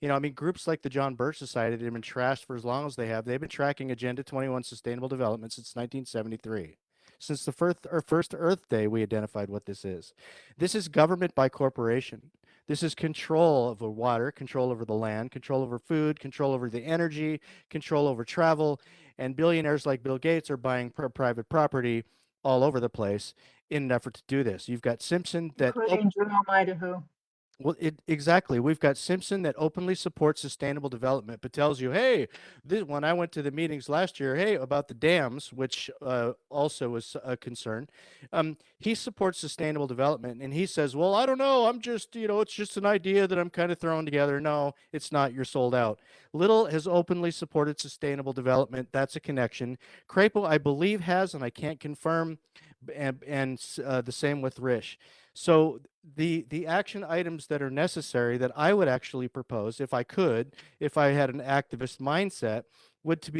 You know, I mean, groups like the John Birch Society that have been trashed for as long as they have, they've been tracking Agenda 21 Sustainable Development since 1973. Since the first Earth Day, we identified what this is. This is government by corporation. This is control over water, control over the land, control over food, control over the energy, control over travel, and billionaires like Bill Gates are buying private property all over the place in an effort to do this. You've got Simpson that including Jerome, Idaho. well, exactly. We've got Simpson that openly supports sustainable development, but tells you, hey, when I went to the meetings last year, hey, about the dams, which also was a concern, he supports sustainable development. And he says, well, I don't know. I'm just, it's just an idea that I'm kind of throwing together. No, it's not. You're sold out. Little has openly supported sustainable development. That's a connection. Crapo, I believe, has, and I can't confirm, and the same with Rish. So the action items that are necessary that I would actually propose, if I could, if I had an activist mindset, would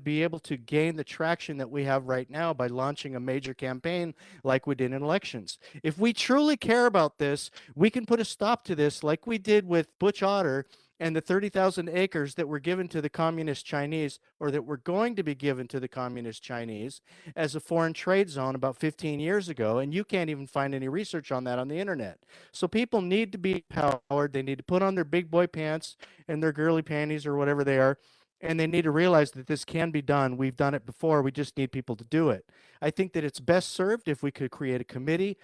be able to gain the traction that we have right now by launching a major campaign like we did in elections. If we truly care about this, we can put a stop to this like we did with Butch Otter and the 30,000 acres that were given to the communist Chinese, or that were going to be given to the communist Chinese as a foreign trade zone about 15 years ago. And you can't even find any research on that on the internet. So people need to be empowered. They need to put on their big boy pants and their girly panties or whatever they are. And they need to realize that this can be done. We've done it before. We just need people to do it. I think that it's best served if we could create a committee.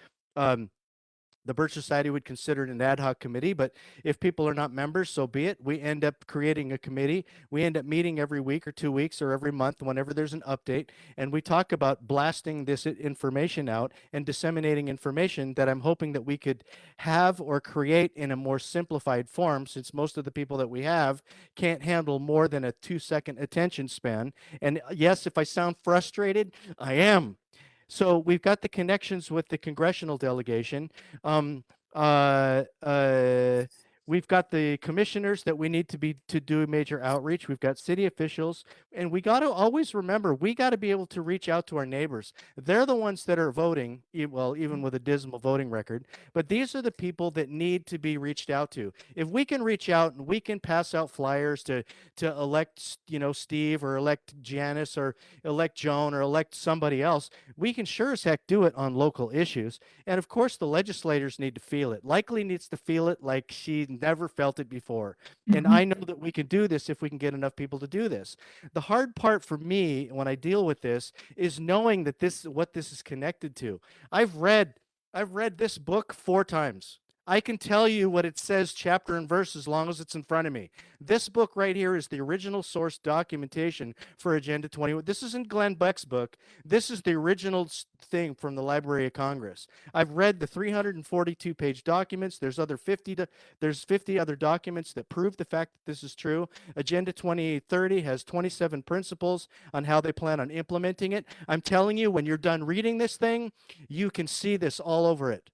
The Birch Society would consider it an ad hoc committee, but if people are not members, so be it. We end up creating a committee. We end up meeting every week or 2 weeks or every month whenever there's an update, and we talk about blasting this information out and disseminating information that I'm hoping that we could have or create in a more simplified form, since most of the people that we have can't handle more than a 2-second attention span. And yes, if I sound frustrated, I am. So we've got the connections with the congressional delegation. Um, uh, uh, we've got the commissioners that we need to do major outreach. We've got city officials, and we got to always remember, we got to be able to reach out to our neighbors. They're the ones that are voting, well, even with a dismal voting record, but these are the people that need to be reached out to. If we can reach out and we can pass out flyers to elect, Steve, or elect Janice, or elect Joan, or elect somebody else, we can sure as heck do it on local issues. And of course, the legislators need to feel it. Likely needs to feel it like she never felt it before. And I know that we can do this if we can get enough people to do this. The hard part for me when I deal with this is knowing that what this is connected to. I've read this book 4 times. I can tell you what it says chapter and verse as long as it's in front of me. This book right here is the original source documentation for Agenda 21. This isn't Glenn Beck's book. This is the original thing from the Library of Congress. I've read the 342-page documents. There's 50 other documents that prove the fact that this is true. Agenda 2030 has 27 principles on how they plan on implementing it. I'm telling you, when you're done reading this thing, you can see this all over it.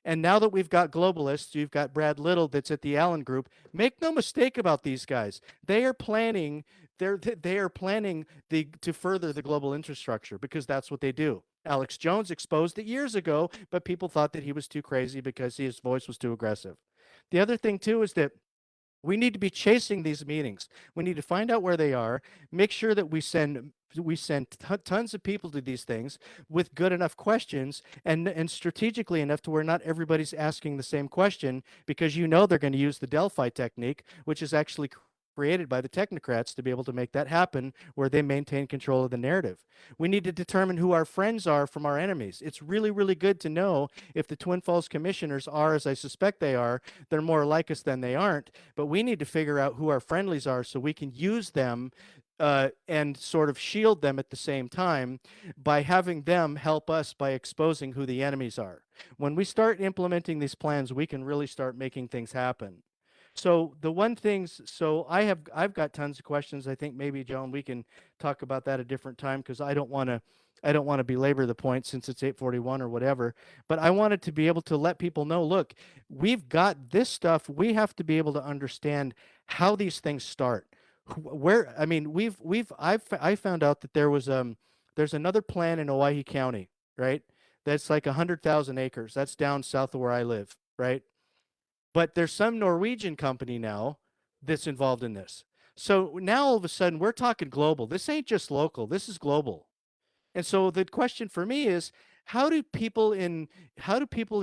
And now that we've got globalists, you've got Brad Little that's at the Allen Group. Make no mistake about these guys. They are planning. They are planning to further the global infrastructure, because that's what they do. Alex Jones exposed it years ago, but people thought that he was too crazy because his voice was too aggressive. The other thing too is that we need to be chasing these meetings. We need to find out where they are, make sure that we send tons of people to these things with good enough questions and strategically enough to where not everybody's asking the same question, because they're going to use the Delphi technique, which is actually created by the technocrats to be able to make that happen, where they maintain control of the narrative. We need to determine who our friends are from our enemies. It's really, really good to know if the Twin Falls commissioners are, as I suspect they are, they're more like us than they aren't. But we need to figure out who our friendlies are so we can use them and sort of shield them at the same time by having them help us by exposing who the enemies are. When we start implementing these plans, we can really start making things happen. So the one things, so I've got tons of questions. I think maybe Joan, we can talk about that a different time, because I don't want to belabor the point since it's 8:41 or whatever. But I wanted to be able to let people know, look, we've got this stuff. We have to be able to understand how these things start. Where, I mean, I found out that there's another plan in Owyhee County, right? That's like 100,000 acres. That's down south of where I live, right? But there's some Norwegian company now that's involved in this. So now all of a sudden we're talking global. This ain't just local. This is global. And so the question for me is, how do people in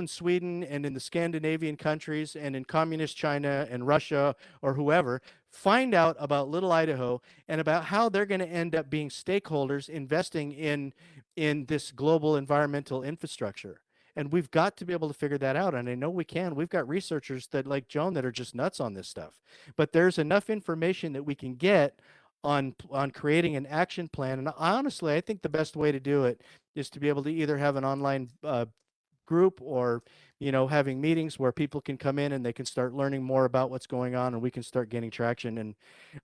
Sweden and in the Scandinavian countries and in communist China and Russia or whoever find out about little Idaho and about how they're going to end up being stakeholders investing in this global environmental infrastructure? And we've got to be able to figure that out. And I know we can. We've got researchers that, like Joan, that are just nuts on this stuff. But there's enough information that we can get on creating an action plan. And honestly, I think the best way to do it is to be able to either have an online group, or having meetings where people can come in and they can start learning more about what's going on, and we can start gaining traction. And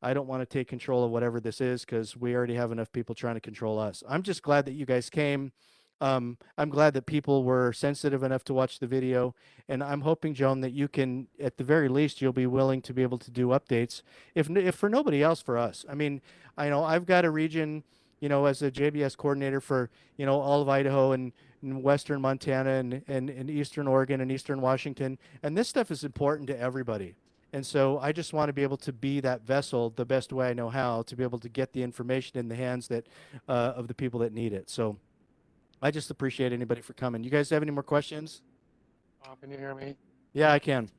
I don't want to take control of whatever this is, because we already have enough people trying to control us. I'm just glad that you guys came. I'm glad that people were sensitive enough to watch the video, and I'm hoping, Joan, that you can, at the very least, you'll be willing to be able to do updates, if for nobody else, for us. I mean, I know I've got a region, as a JBS coordinator for, all of Idaho and western Montana and eastern Oregon and eastern Washington, and this stuff is important to everybody. And so I just want to be able to be that vessel the best way I know how, to be able to get the information in the hands that of the people that need it. So I just appreciate anybody for coming. You guys have any more questions? Can you hear me? Yeah, I can.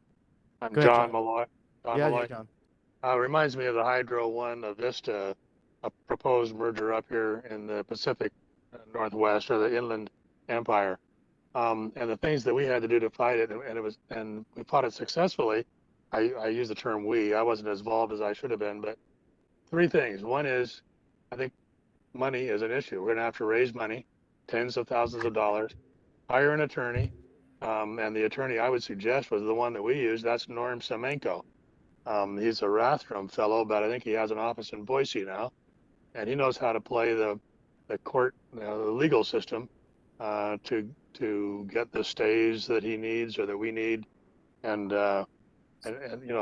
I'm Go ahead, John John. Malloy. John Yeah, Malloy. John. Reminds me of the Hydro One of Vista, a proposed merger up here in the Pacific Northwest, or the Inland Empire. And the things that we had to do to fight it, and we fought it successfully. I use the term we. I wasn't as involved as I should have been, but three things. One is, I think money is an issue. We're going to have to raise money, tens of thousands of dollars, hire an attorney. And the attorney I would suggest was the one that we used. That's Norm Semenko. He's a Rathdrum fellow, but I think he has an office in Boise now, and he knows how to play the court, the legal system, to get the stays that he needs or that we need, and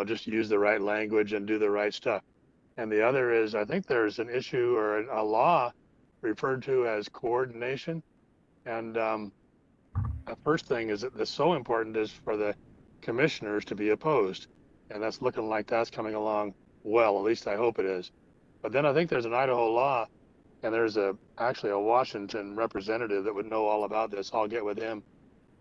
just use the right language and do the right stuff. And the other is, I think there's an issue or a law referred to as coordination. And the first thing is that's so important is for the commissioners to be opposed. And that's looking like that's coming along well, at least I hope it is. But then I think there's an Idaho law, and there's actually a Washington representative that would know all about this. I'll get with him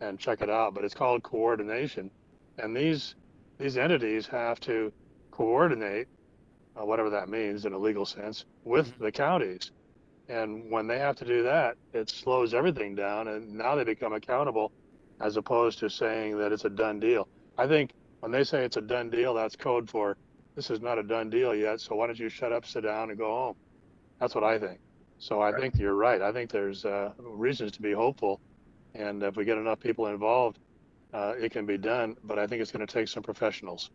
and check it out. But it's called coordination. And these entities have to coordinate, whatever that means in a legal sense, with the counties. And when they have to do that, it slows everything down. And now they become accountable, as opposed to saying that it's a done deal. I think when they say it's a done deal, that's code for this is not a done deal yet. So why don't you shut up, sit down, and go home? That's what I think. So I think you're right. I think there's reasons to be hopeful. And if we get enough people involved, it can be done. But I think it's going to take some professionals.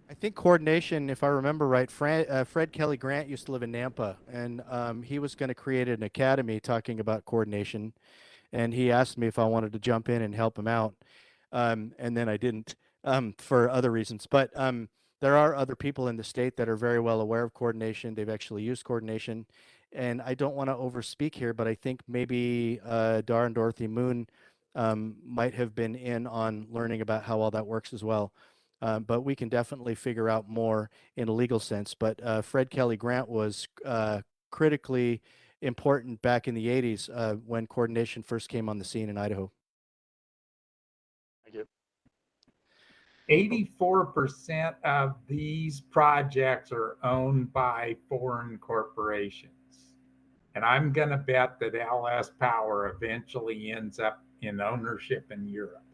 I think coordination, if I remember right, Fred Kelly Grant used to live in Nampa, and he was going to create an academy talking about coordination, and he asked me if I wanted to jump in and help him out, and then I didn't, for other reasons. But there are other people in the state that are very well aware of coordination. They've actually used coordination, and I don't want to overspeak here, but I think maybe Dar and Dorothy Moon might have been in on learning about how all that works as well. but we can definitely figure out more in a legal sense. But Fred Kelly Grant was critically important back in the 80s when coordination first came on the scene in Idaho. Thank you. 84% of these projects are owned by foreign corporations. And I'm going to bet that LS Power eventually ends up in ownership in Europe.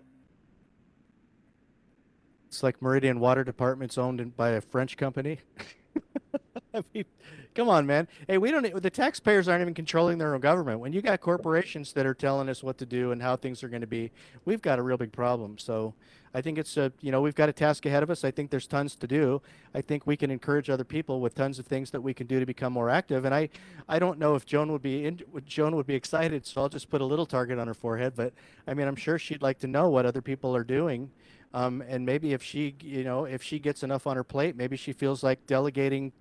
It's like Meridian Water Department's owned by a French company. I mean, come on, man. Hey, we don't, the taxpayers aren't even controlling their own government. When you got corporations that are telling us what to do and how things are going to be, we've got a real big problem. So I think it's a, we've got a task ahead of us. I think there's tons to do. I think we can encourage other people with tons of things that we can do to become more active. And I don't know if Joan would be excited. So I'll just put a little target on her forehead. But I mean, I'm sure she'd like to know what other people are doing. And maybe if she, if she gets enough on her plate, maybe she feels like delegating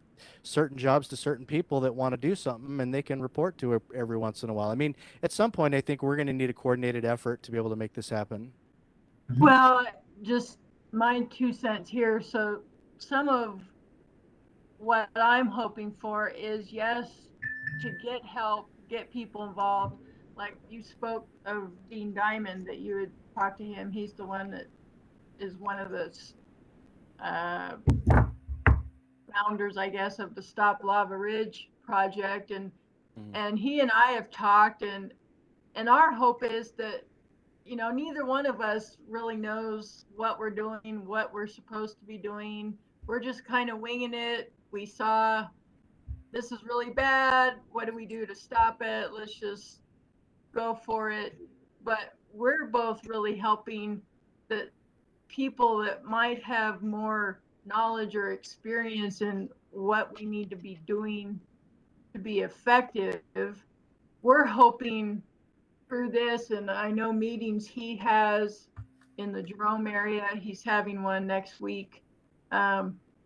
certain jobs to certain people that want to do something and they can report to her every once in a while. I mean, at some point, I think we're going to need a coordinated effort to be able to make this happen. Well, just my 2 cents here. So some of what I'm hoping for is, yes, to get help, get people involved. Like you spoke of Dean Diamond, that you had talked to him. He's the one that is one of the uh, founders, I guess, of the Stop Lava Ridge project, and he and I have talked, and our hope is that neither one of us really knows what we're doing, what we're supposed to be doing. We're just kind of winging it. We saw this is really bad. What do we do to stop it? Let's just go for it. But we're both really helping the people that might have more knowledge or experience in what we need to be doing to be effective. We're hoping through this, and I know meetings he has in the Jerome area, he's having one next week.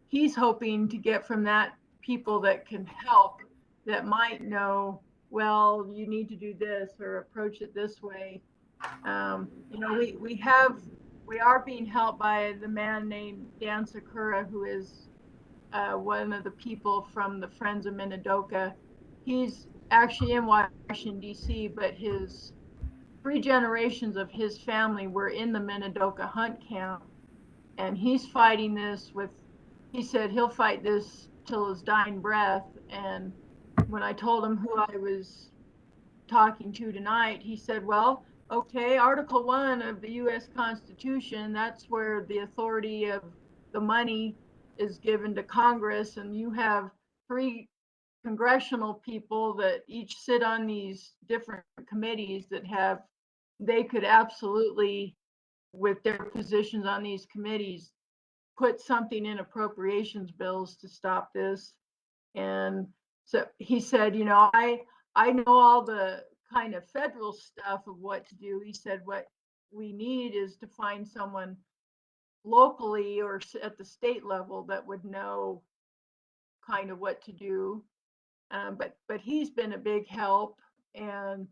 He's hoping to get from that people that can help, that might know, well, you need to do this or approach it this way. We are being helped by the man named Dan Sakura, who is one of the people from the Friends of Minidoka. He's actually in Washington, D.C., but his 3 generations of his family were in the Minidoka hunt camp. And he's fighting this he said he'll fight this till his dying breath. And when I told him who I was talking to tonight, he said, well, okay, Article 1 of the U.S. Constitution, that's where the authority of the money is given to Congress, and you have 3 congressional people that each sit on these different committees they could absolutely, with their positions on these committees, put something in appropriations bills to stop this. And so he said, I know all the kind of federal stuff of what to do. He said, what we need is to find someone locally or at the state level that would know kind of what to do. But he's been a big help, and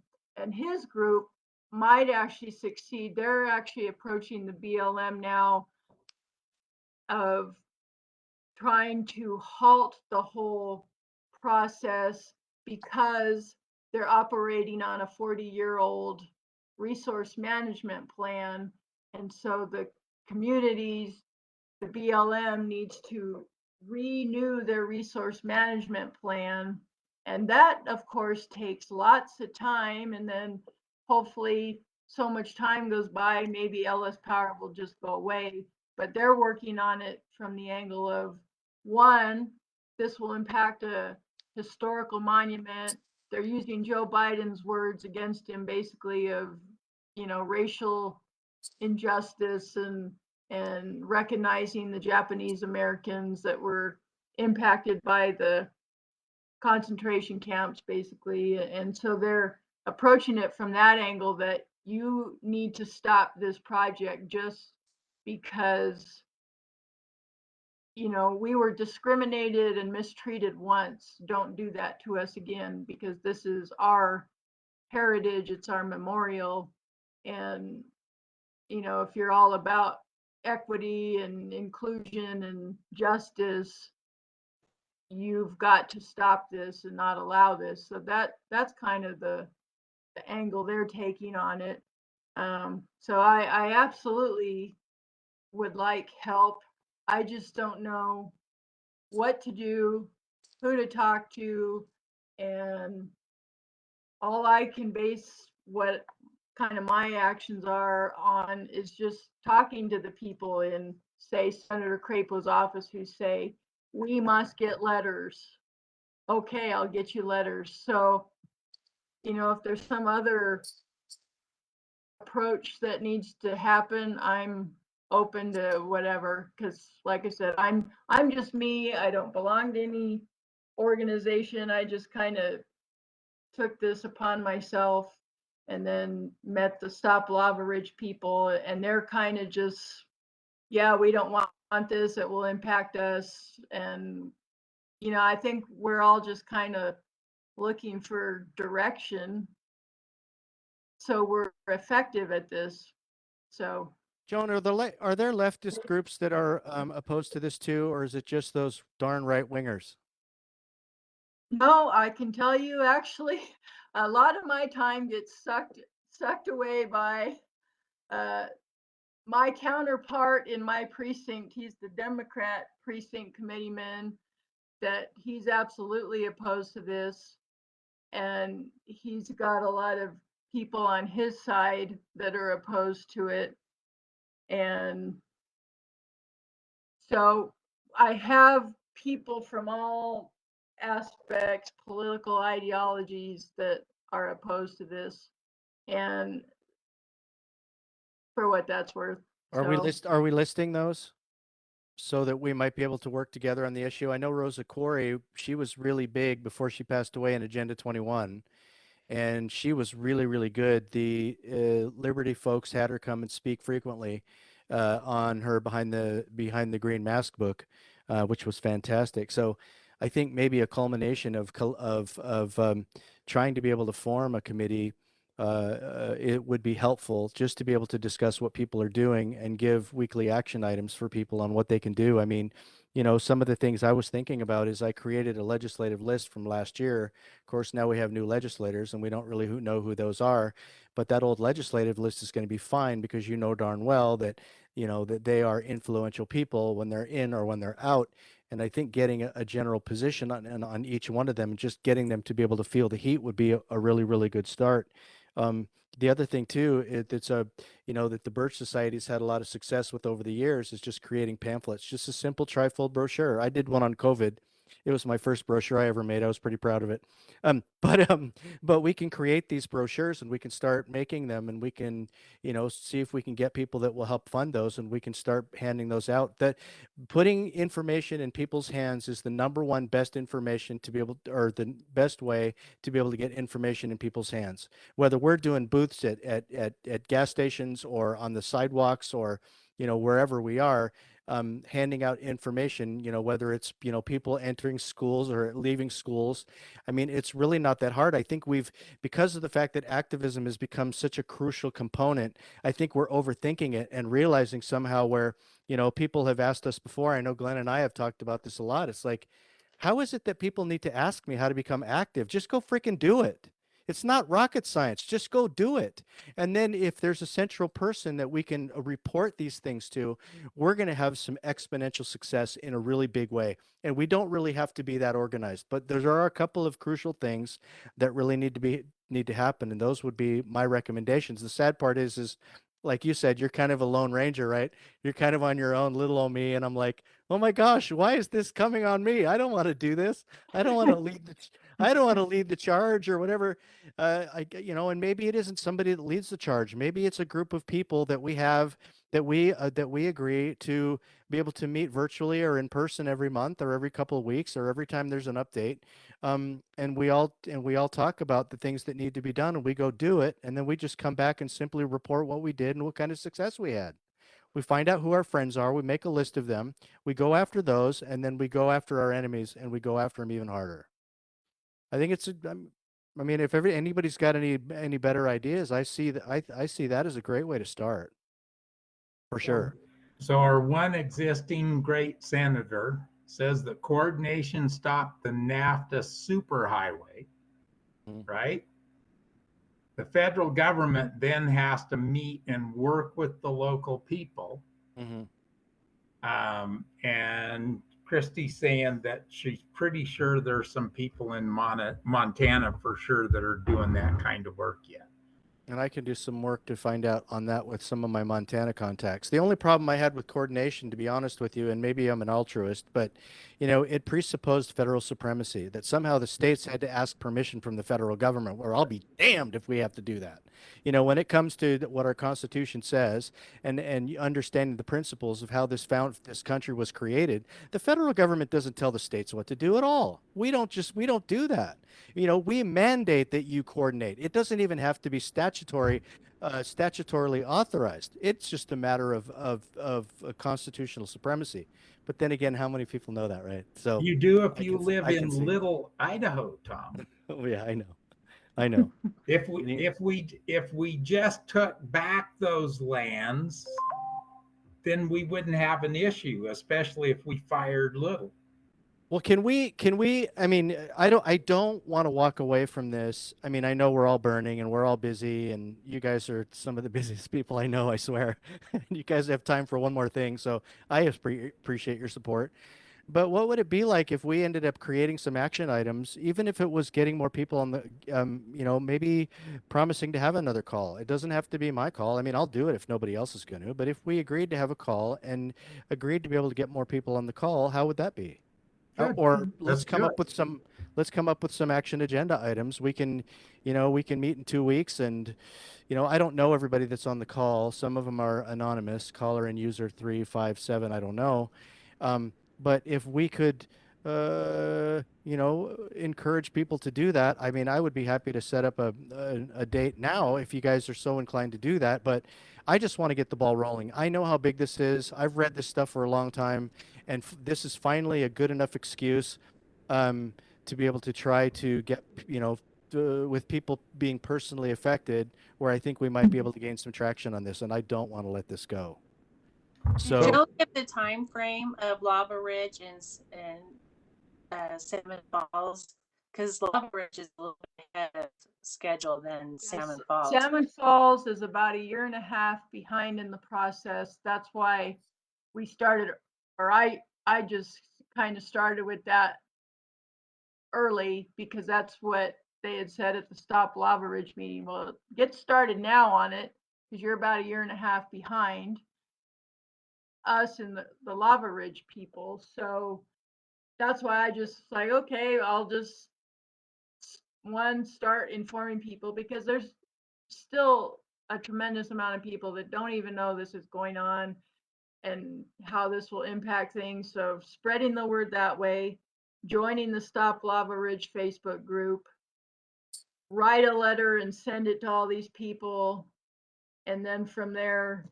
his group might actually succeed. They're actually approaching the BLM now of trying to halt the whole process because they're operating on a 40-year-old resource management plan. And so the communities, the BLM needs to renew their resource management plan. And that, of course, takes lots of time. And then hopefully so much time goes by, maybe LS Power will just go away. But they're working on it from the angle of, one, this will impact a historical monument. They're using Joe Biden's words against him, basically, of, racial injustice and recognizing the Japanese Americans that were impacted by the concentration camps, basically. And so they're approaching it from that angle, that you need to stop this project just because we were discriminated and mistreated once. Don't do that to us again, because this is our heritage, it's our memorial. And if you're all about equity and inclusion and justice, you've got to stop this and not allow this. So that's kind of the angle they're taking on it. So I absolutely would like help. I just don't know what to do, who to talk to, and all I can base what kind of my actions are on is just talking to the people in, say, Senator Crapo's office who say, we must get letters. Okay, I'll get you letters. So, if there's some other approach that needs to happen, I'm open to whatever. Because, like I said, I'm just me. I don't belong to any organization. I just kind of took this upon myself, and then met the Stop Lava Ridge people, and they're kind of just, yeah, we don't want this. It will impact us. And, I think we're all just kind of looking for direction so we're effective at this. So, Joan, are there leftist groups that are opposed to this too, or is it just those darn right wingers? no, I can tell you actually, a lot of my time gets sucked away by my counterpart in my precinct. He's the Democrat precinct committeeman, that he's absolutely opposed to this. And he's got a lot of people on his side that are opposed to it. And so I have people from all aspects, political ideologies, that are opposed to this. And for what that's worth. Are we listing those so that we might be able to work together on the issue? I know Rosa Corey, she was really big before she passed away in Agenda 21, and she was really, really good. The Liberty folks had her come and speak frequently on her Behind the Green Mask book, which was fantastic. So I think maybe a culmination of trying to be able to form a committee, it would be helpful just to be able to discuss what people are doing and give weekly action items for people on what they can do. I mean, some of the things I was thinking about is I created a legislative list from last year. Of course, now we have new legislators and we don't really know who those are, but that old legislative list is going to be fine because darn well that, that they are influential people when they're in or when they're out. And I think getting a general position on each one of them and just getting them to be able to feel the heat would be a really, really good start. Um, the other thing too, that the Birch Society's had a lot of success with over the years is just creating pamphlets, just a simple trifold brochure. I did one on COVID. It was my first brochure I ever made. I was pretty proud of it. But we can create these brochures and we can start making them, and we can, see if we can get people that will help fund those, and we can start handing those out. That putting information in people's hands is the number one best information to be able to, or the best way to be able to get information in people's hands. Whether we're doing booths at gas stations or on the sidewalks or, wherever we are, handing out information, whether it's, people entering schools or leaving schools. I mean, it's really not that hard. I think because of the fact that activism has become such a crucial component, I think we're overthinking it and realizing somehow where, people have asked us before. I know Glenn and I have talked about this a lot. It's like, how is it that people need to ask me how to become active? Just go freaking do it. It's not rocket science. Just go do it. And then if there's a central person that we can report these things to, we're going to have some exponential success in a really big way. And we don't really have to be that organized, but there are a couple of crucial things that really need to happen. And those would be my recommendations. The sad part is like you said, you're kind of a lone ranger, right? You're kind of on your own, little old me. And I'm like, oh my gosh, why is this coming on me? I don't want to do this. I don't want to I don't want to lead the charge or whatever. And maybe it isn't somebody that leads the charge. Maybe it's a group of people that we have that we agree to be able to meet virtually or in person every month or every couple of weeks or every time there's an update. And we all talk about the things that need to be done, and we go do it, and then we just come back and simply report what we did and what kind of success we had. We find out who our friends are, we make a list of them, we go after those, and then we go after our enemies, and we go after them even harder. I think I mean, if anybody's got any better ideas, I see that as a great way to start, for sure. So our one existing great senator says that coordination stopped the NAFTA superhighway, right? The federal government then has to meet and work with the local people. Mm-hmm. And Christy's saying that she's pretty sure there's some people in Montana for sure that are doing that kind of work yet. And I can do some work to find out on that with some of my Montana contacts. The only problem I had with coordination, to be honest with you, and maybe I'm an altruist, but it presupposed federal supremacy, that somehow the states had to ask permission from the federal government, where I'll be damned if we have to do that. When it comes to what our Constitution says and understanding the principles of how this country was created, the federal government doesn't tell the states what to do at all. We don't do that. We mandate that you coordinate. It doesn't even have to be statutorily authorized. It's just a matter of constitutional supremacy. But then again, how many people know that, right? So you do if I you can live I in can see. Little Idaho, Tom. Oh yeah, I know. If we just took back those lands, then we wouldn't have an issue, especially if we fired Little. Well, can we, I mean, I don't want to walk away from this. I mean, I know we're all burning and we're all busy and you guys are some of the busiest people I know, I swear. You guys have time for one more thing, so I appreciate your support. But what would it be like if we ended up creating some action items, even if it was getting more people on the, maybe promising to have another call? It doesn't have to be my call. I mean, I'll do it if nobody else is going to. But if we agreed to have a call and agreed to be able to get more people on the call, how would that be? Good. Or Let's do it. let's come up with some action agenda items. We can meet in 2 weeks and, I don't know everybody that's on the call. Some of them are anonymous, caller and user 357. I don't know. But if we could, encourage people to do that, I mean, I would be happy to set up a date now if you guys are so inclined to do that. But I just want to get the ball rolling. I know how big this is. I've read this stuff for a long time, and this is finally a good enough excuse um, to be able to try to get, with people being personally affected, where I think we might be able to gain some traction on this, and I don't want to let this go. Did So, Joe give the time frame of Lava Ridge and Salmon Falls? Because Lava Ridge is a little bit ahead of schedule than Salmon Falls. Salmon Falls is about a year and a half behind in the process. That's why we started, or I just kind of started with that early because that's what they had said at the Stop Lava Ridge meeting. Well, get started now on it because you're about a year and a half behind us and the Lava Ridge people. So that's why I just like, okay, I'll just start informing people because there's still a tremendous amount of people that don't even know this is going on and how this will impact things. So spreading the word that way, joining the Stop Lava Ridge Facebook group, write a letter and send it to all these people. And then from there,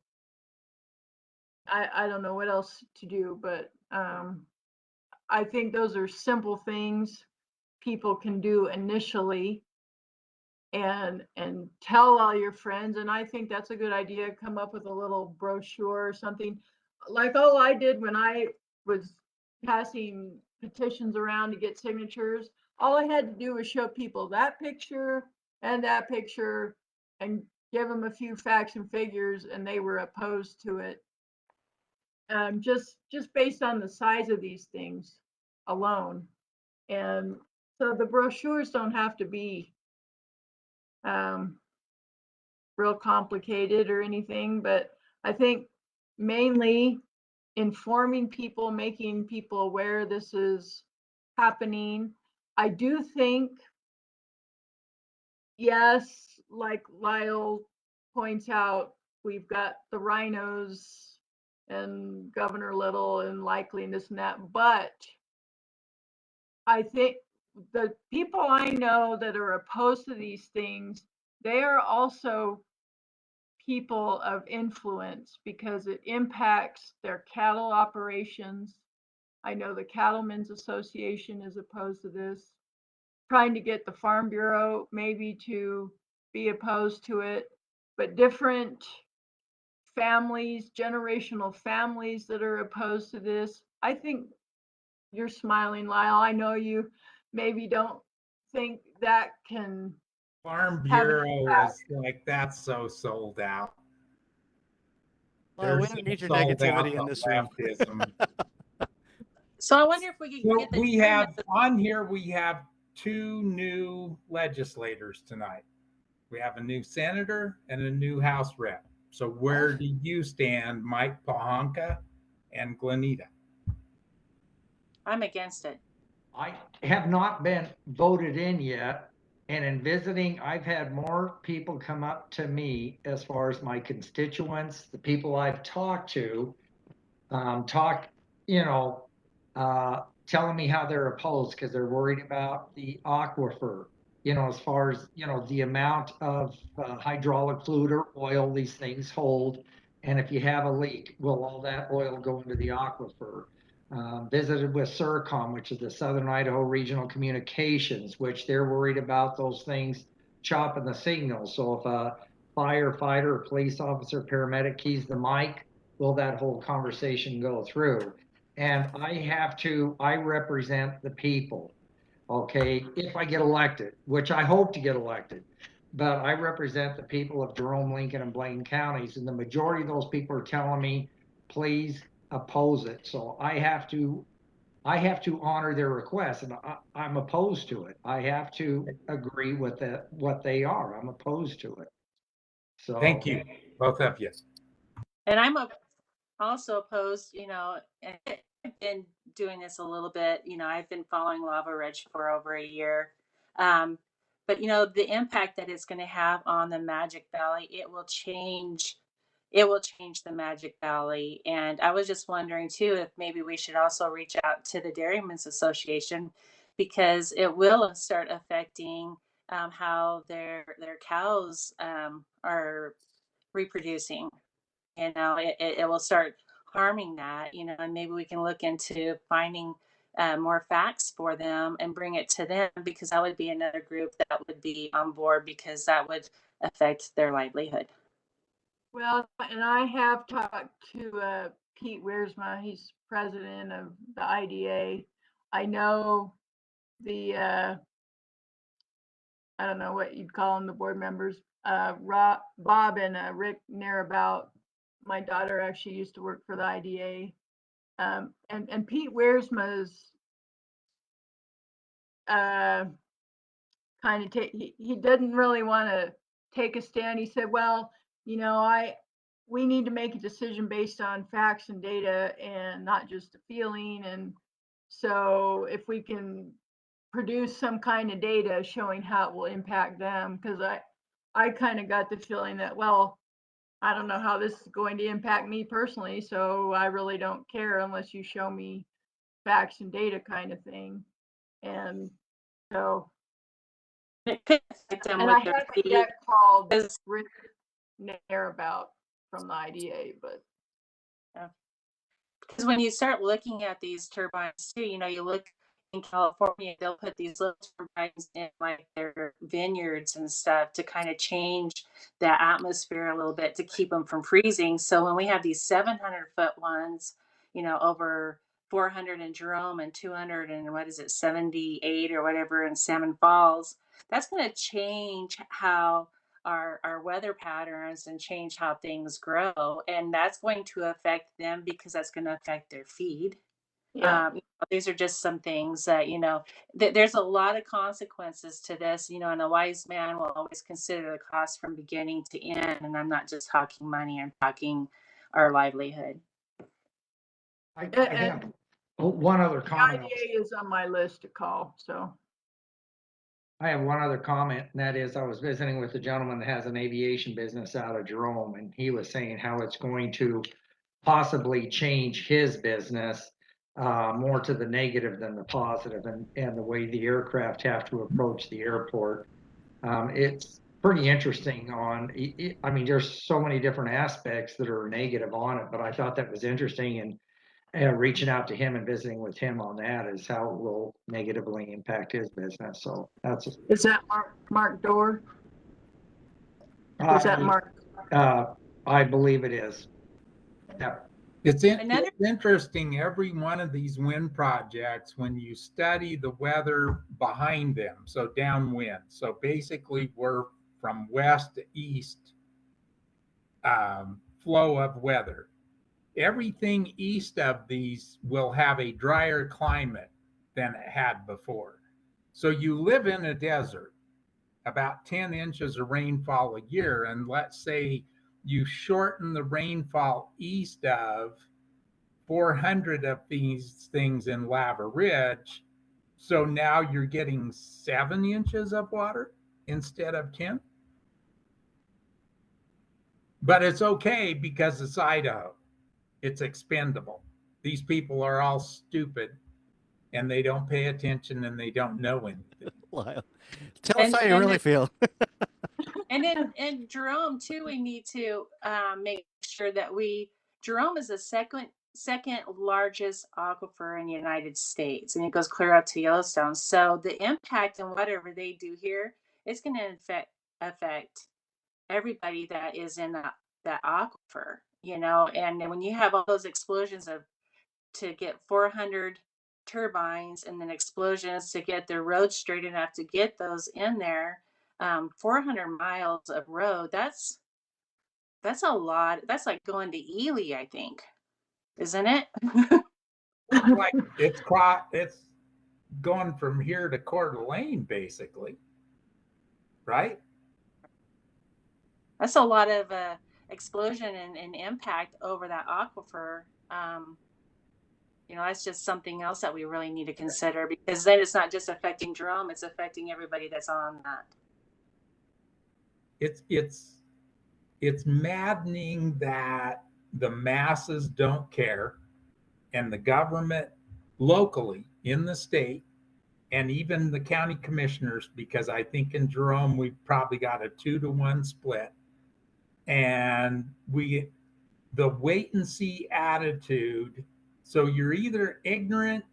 I don't know what else to do, but I think those are simple things people can do initially and tell all your friends. And I think that's a good idea. Come up with a little brochure or something like all I did when I was passing petitions around to get signatures. All I had to do was show people that picture and give them a few facts and figures, and they were opposed to it. Just based on the size of these things alone. And so the brochures don't have to be real complicated or anything, but I think mainly informing people, making people aware this is happening. I do think, yes, like Lyle points out, we've got the rhinos and Governor Little and likely and this and that, but I think the people I know that are opposed to these things, they are also people of influence because it impacts their cattle operations. I know the Cattlemen's Association is opposed to this, trying to get the Farm Bureau maybe to be opposed to it, but different families, generational families that are opposed to this. I think you're smiling, Lyle. I know you maybe don't think that can Farm have an Bureau impact. is like, that's so sold out. Well, They're we so don't need your sold out negativity in to this room. leftism. So I wonder if we could So get the we chairman. have on here, we have 2 new legislators tonight. We have a new senator and a new House rep. So where do you stand, Mike Pahanka and Glenita? I'm against it. I have not been voted in yet. And in visiting, I've had more people come up to me as far as my constituents, the people I've talked to, talk, you know, telling me how they're opposed because they're worried about the aquifer, you know, as far as, you know, the amount of hydraulic fluid or oil these things hold. And if you have a leak, will all that oil go into the aquifer? Visited with SERCOM, which is the Southern Idaho Regional Communications, which they're worried about those things chopping the signal. So if a firefighter, a police officer, paramedic keys the mic, will that whole conversation go through? And I represent the people, okay, if I get elected, which I hope to get elected. But I represent the people of Jerome, Lincoln, and Blaine counties, and the majority of those people are telling me, please oppose it. So I have to honor their request, and I'm opposed to it. I have to agree with what they are. I'm opposed to it. So Thank you, both of you. And I'm also opposed, and I've been doing this a little bit, I've been following Lava Ridge for over a year. Um, but the impact that it's going to have on the Magic Valley, it will change the Magic Valley. And I was just wondering too, if maybe we should also reach out to the Dairymen's Association, because it will start affecting how their cows are reproducing. It will start harming that, and maybe we can look into finding more facts for them and bring it to them, because that would be another group that would be on board, because that would affect their livelihood. Well, and I have talked to Pete Wiersma. He's president of the IDA. I know the I don't know what you'd call them, the board members, Bob and Rick Narabout. My daughter actually used to work for the IDA. And Pete Wiersma's kind of he didn't really want to take a stand. He said, well, we need to make a decision based on facts and data and not just a feeling. And so if we can produce some kind of data showing how it will impact them, because I kind of got the feeling that, well, I don't know how this is going to impact me personally, so I really don't care unless you show me facts and data, kind of thing. And so, It could affect them and I with their haven't feet, yet called because Rick Narabout from the IDA, but when you start looking at these turbines too, you look in California, they'll put these little turbines in like their vineyards and stuff to kind of change the atmosphere a little bit to keep them from freezing. So when we have these 700-foot ones, over 400 in Jerome and 200 and what is it, 78 or whatever in Salmon Falls, that's going to change how our weather patterns and change how things grow, and that's going to affect them because that's going to affect their feed. yeah. These are just some things that there's a lot of consequences to this, and a wise man will always consider the cost from beginning to end. And I'm not just talking money, I'm talking our livelihood. I And have one other the comment. IDA is on my list to call, so. I have one other comment, and that is I was visiting with a gentleman that has an aviation business out of Jerome, and he was saying how it's going to possibly change his business more to the negative than the positive, and the way the aircraft have to approach the airport. It's pretty interesting I mean, there's so many different aspects that are negative on it, but I thought that was interesting, and reaching out to him and visiting with him on that is how it will negatively impact his business. So that's Is that Mark Dorr? Is that Mark? I believe it is. Yeah. Another It's interesting, every one of these wind projects, when you study the weather behind them, so downwind. So basically, we're from west to east flow of weather. Everything east of these will have a drier climate than it had before. So you live in a desert, about 10 inches of rainfall a year, and let's say you shorten the rainfall east of 400 of these things in Lava Ridge. So now you're getting 7 inches of water instead of 10. But it's okay because it's Idaho. It's expendable. These people are all stupid and they don't pay attention and they don't know anything. Lyle, tell us how you and really feel. And in Jerome too, we need to make sure that Jerome is the second largest aquifer in the United States, and it goes clear up to Yellowstone. So the impact and whatever they do here, it's going to affect everybody that is in that aquifer, And then when you have all those explosions to get 400 turbines and then explosions to get the road straight enough to get those in there, 400 miles of road, that's a lot. That's like going to Ely, I think, isn't it? Like it's going from here to Coeur d'Alene, basically, right? That's a lot of explosion and impact over that aquifer. That's just something else that we really need to consider, because then it's not just affecting Jerome, it's affecting everybody that's on that. It's maddening that the masses don't care, and the government locally in the state and even the county commissioners, because I think in Jerome we've probably got a 2-to-1 split, and the wait and see attitude. So you're either ignorant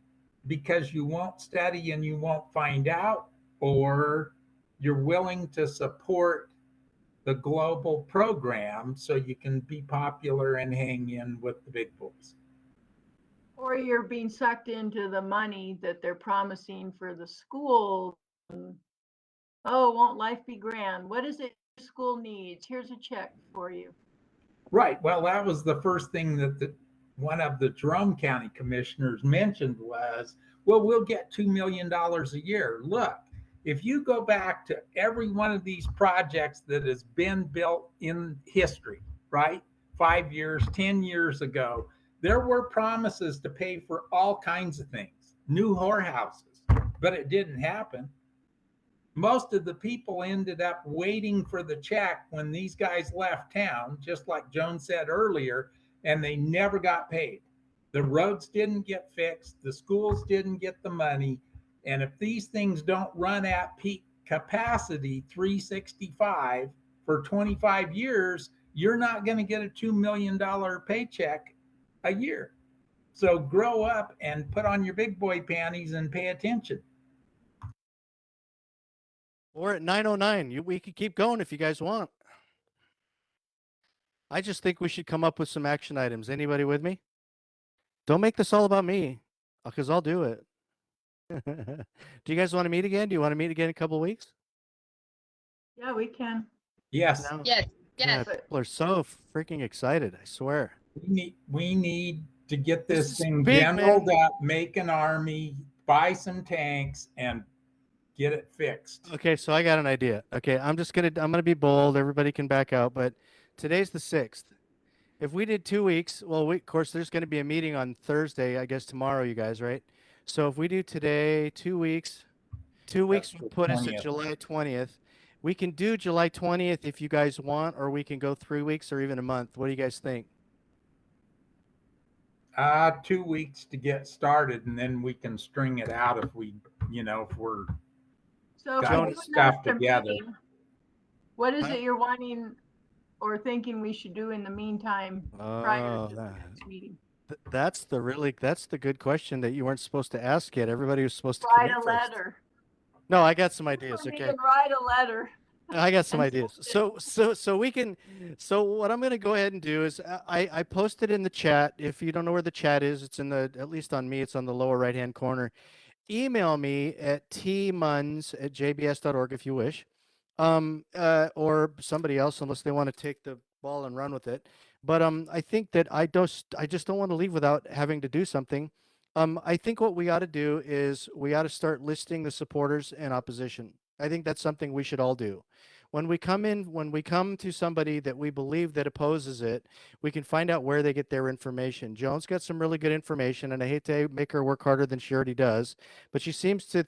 because you won't study and you won't find out, or you're willing to support the global program so you can be popular and hang in with the big boys. Or you're being sucked into the money that they're promising for the school. Oh, won't life be grand? What is it your school needs? Here's a check for you. Right. Well, that was the first thing that one of the Jerome County commissioners mentioned was, well, we'll get $2 million a year. Look, if you go back to every one of these projects that has been built in history, right? 5 years, 10 years ago, there were promises to pay for all kinds of things, new whorehouses, but it didn't happen. Most of the people ended up waiting for the check when these guys left town, just like Joan said earlier, and they never got paid. The roads didn't get fixed, the schools didn't get the money, and if these things don't run at peak capacity 365 for 25 years, you're not going to get a $2 million paycheck a year. So grow up and put on your big boy panties and pay attention. Or at 9:09, we could keep going if you guys want. I just think we should come up with some action items. Anybody with me? Don't make this all about me, because I'll do it. Do you guys want to meet again? Do you want to meet again in a couple of weeks? Yeah, we can. Yes. No? Yes, Yeah, yes. people are so freaking excited, I swear. We need to get This this is thing big, generaled man. up, make an army, buy some tanks, and get it fixed. Okay, so I got an idea. Okay, I'm gonna be bold. Everybody can back out, but today's the 6th. If we did 2 weeks, well, of course, there's going to be a meeting on Thursday, I guess tomorrow, you guys, right? So if we do today, 2 weeks, That's would the put us at 20th. July 20th. We can do July 20th if you guys want, or we can go 3 weeks or even a month. What do you guys think? 2 weeks to get started, and then we can string it out if if we're So if got we're Joan- doing stuff a together. meeting, what is Huh? it you're wanting or thinking we should do in the meantime prior Oh, to the next meeting? that's the good question that you weren't supposed to ask yet. Everybody was supposed to come Write in a first. letter. No, I got some ideas. We Okay. can write a letter. I got some And ideas. So we can. So what I'm going to go ahead and do is I posted in the chat. If you don't know where the chat is, it's in the, at least on me, it's on the lower right hand corner. Email me at tmuns@jbs.org if you wish, or somebody else, unless they want to take the ball and run with it. But I think that I just don't want to leave without having to do something. I think what we ought to do is we ought to start listing the supporters and opposition. I think that's something we should all do. When we come to somebody that we believe that opposes it, we can find out where they get their information. Joan's got some really good information, and I hate to make her work harder than she already does, but she seems to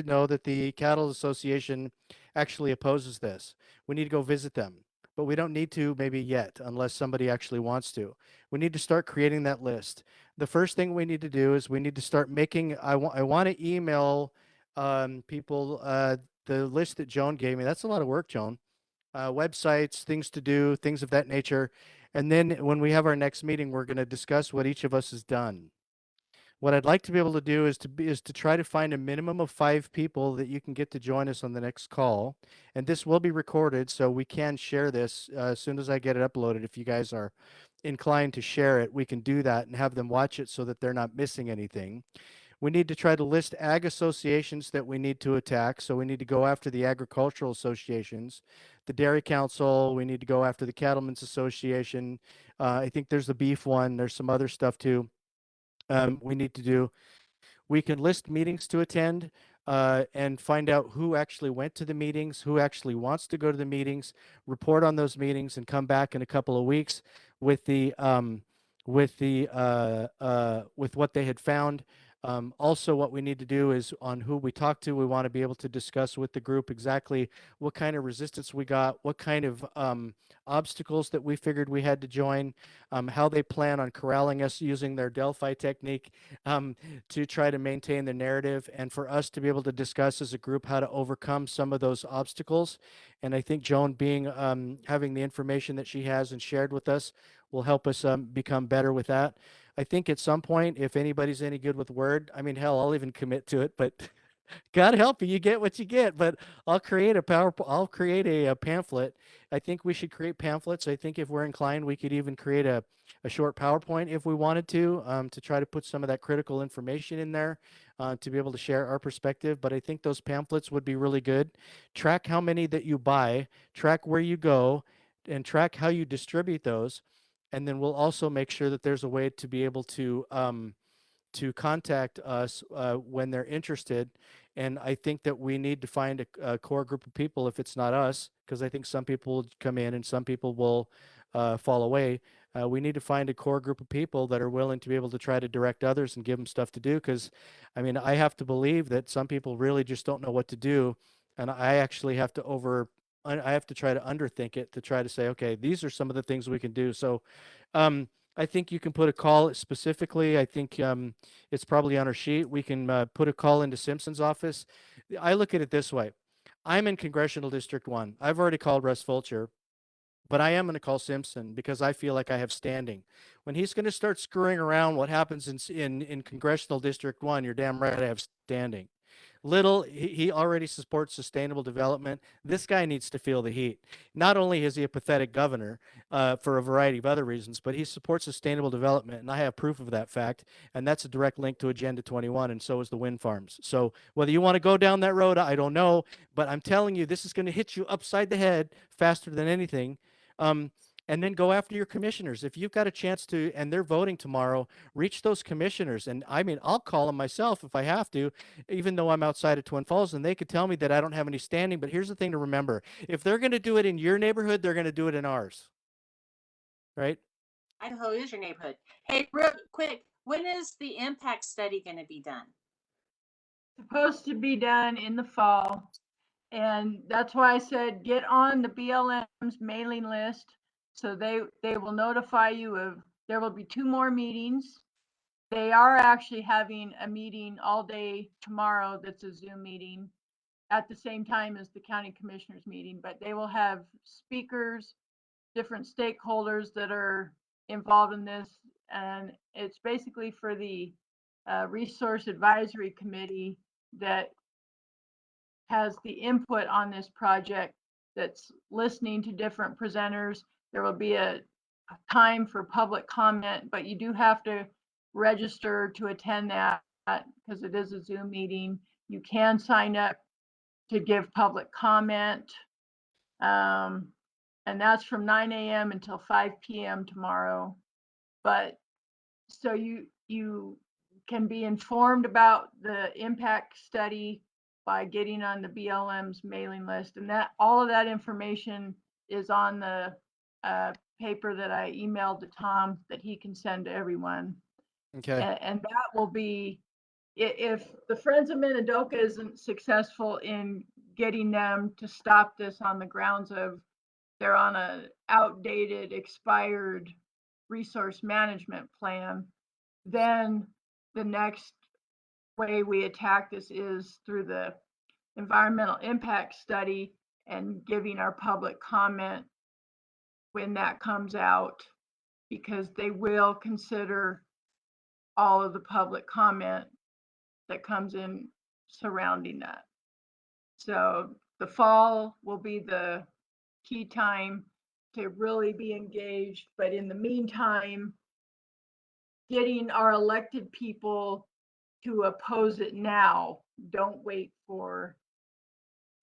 know that the Cattle Association actually opposes this. We need to go visit them, but we don't need to maybe yet, unless somebody actually wants to. We need to start creating that list. The first thing we need to do is we need to start making. I want to email people the list that Joan gave me. That's a lot of work, Joan. Websites, things to do, things of that nature. And then when we have our next meeting, we're going to discuss what each of us has done. What I'd like to be able to do is to try to find a minimum of 5 people that you can get to join us on the next call. And this will be recorded, so we can share this as soon as I get it uploaded. If you guys are inclined to share it, we can do that and have them watch it so that they're not missing anything. We need to try to list ag associations that we need to attack. So we need to go after the agricultural associations, the Dairy Council. We need to go after the Cattlemen's Association. I think there's the beef one. There's some other stuff too. We need to do. We can list meetings to attend and find out who actually went to the meetings, who actually wants to go to the meetings, report on those meetings, and come back in a couple of weeks with with what they had found. Also, what we need to do is on who we talk to, we want to be able to discuss with the group exactly what kind of resistance we got, what kind of obstacles that we figured we had to join, how they plan on corralling us using their Delphi technique to try to maintain the narrative, and for us to be able to discuss as a group how to overcome some of those obstacles. And I think Joan being having the information that she has and shared with us will help us become better with that. I think at some point, if anybody's any good with Word, I mean, hell, I'll even commit to it, but God help you, you get what you get. But I'll create a pamphlet. I think we should create pamphlets. I think if we're inclined, we could even create a short PowerPoint if we wanted to try to put some of that critical information in there to be able to share our perspective. But I think those pamphlets would be really good. Track how many that you buy, track where you go, and track how you distribute those. And then we'll also make sure that there's a way to be able to contact us when they're interested. And I think that we need to find a core group of people if it's not us, because I think some people will come in and some people will fall away. We need to find a core group of people that are willing to be able to try to direct others and give them stuff to do. Because, I mean, I have to believe that some people really just don't know what to do. And I actually have to I have to try to underthink it to try to say, okay, these are some of the things we can do. So, I think you can put a call specifically. I think it's probably on our sheet. We can put a call into Simpson's office. I look at it this way. I'm in Congressional District 1. I've already called Russ Fulcher, but I am going to call Simpson because I feel like I have standing. When he's going to start screwing around what happens in Congressional District 1, you're damn right I have standing. Little, he already supports sustainable development. This guy needs to feel the heat. Not only is he a pathetic governor for a variety of other reasons, but he supports sustainable development, and I have proof of that fact. And that's a direct link to Agenda 21, and so is the wind farms. So whether you want to go down that road, I don't know, but I'm telling you, this is going to hit you upside the head faster than anything. Um, and then go after your commissioners. If you've got a chance to, and they're voting tomorrow, reach those commissioners. And I mean, I'll call them myself if I have to, even though I'm outside of Twin Falls, and they could tell me that I don't have any standing. But here's the thing to remember. If they're going to do it in your neighborhood, they're going to do it in ours. Right? Idaho is your neighborhood. Hey, real quick, when is the impact study going to be done? Supposed to be done in the fall. And that's why I said get on the BLM's mailing list so they will notify you of, there will be 2 more meetings. They are actually having a meeting all day tomorrow that's a Zoom meeting at the same time as the county commissioners meeting, but they will have speakers, different stakeholders that are involved in this. And it's basically for the resource advisory committee that has the input on this project that's listening to different presenters. There will be a time for public comment, but you do have to register to attend that because it is a Zoom meeting. You can sign up to give public comment. And that's from 9 a.m. until 5 p.m. tomorrow. But so you can be informed about the impact study by getting on the BLM's mailing list, and that all of that information is on the paper that I emailed to Tom that he can send to everyone. Okay. And that will be, if the Friends of Minidoka isn't successful in getting them to stop this on the grounds of they're on a outdated, expired resource management plan, then the next way we attack this is through the environmental impact study and giving our public comment when that comes out, because they will consider all of the public comment that comes in surrounding that. So the fall will be the key time to really be engaged. But in the meantime, getting our elected people to oppose it now. Don't wait for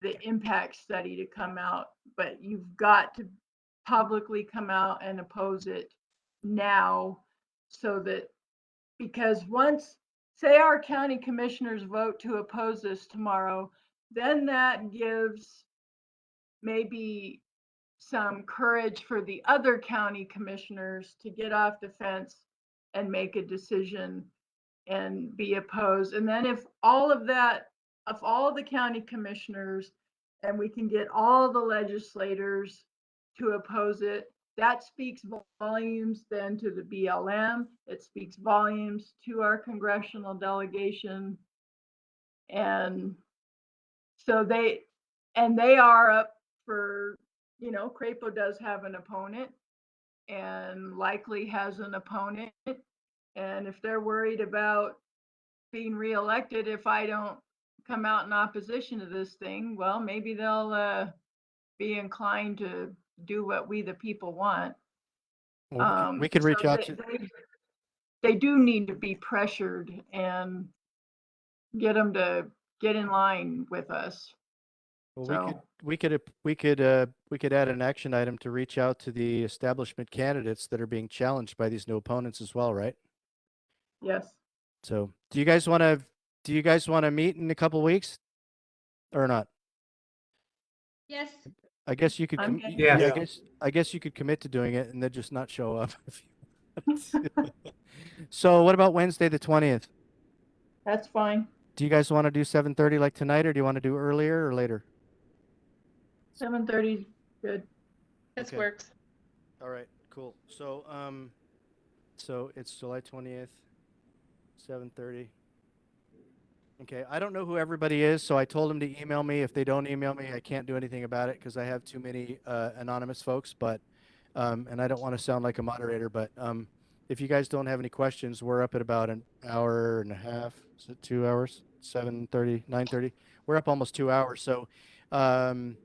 the impact study to come out, but you've got to publicly come out and oppose it now, so that, because once, say our county commissioners vote to oppose this tomorrow, then that gives maybe some courage for the other county commissioners to get off the fence and make a decision and be opposed. And then if all of that, if all the county commissioners, and we can get all the legislators to oppose it, that speaks volumes then to the BLM. It speaks volumes to our congressional delegation. And so they are up for, Crapo does have an opponent and likely has an opponent. And if they're worried about being reelected, if I don't come out in opposition to this thing, well, maybe they'll be inclined to do what we the people want. Well, we could reach So out to. they do need to be pressured and get them to get in line with us. Well, So we could add an action item to reach out to the establishment candidates that are being challenged by these new opponents as well, right? yes, So, do you guys want to meet in a couple weeks or not? Yes. I guess you could. I'm game. Yes. Yeah, I guess you could commit to doing it and then just not show up. if you want to. So, what about Wednesday the 20th? That's fine. Do you guys want to do 7:30 like tonight, or do you want to do earlier or later? 7:30 is good. This Okay. works. All right, cool. So it's July 20th, 7:30. Okay, I don't know who everybody is, so I told them to email me. If they don't email me, I can't do anything about it because I have too many anonymous folks. But and I don't want to sound like a moderator, but if you guys don't have any questions, we're up at about an hour and a half. Is it 2 hours? 7:30, 9:30. We're up almost 2 hours. So um,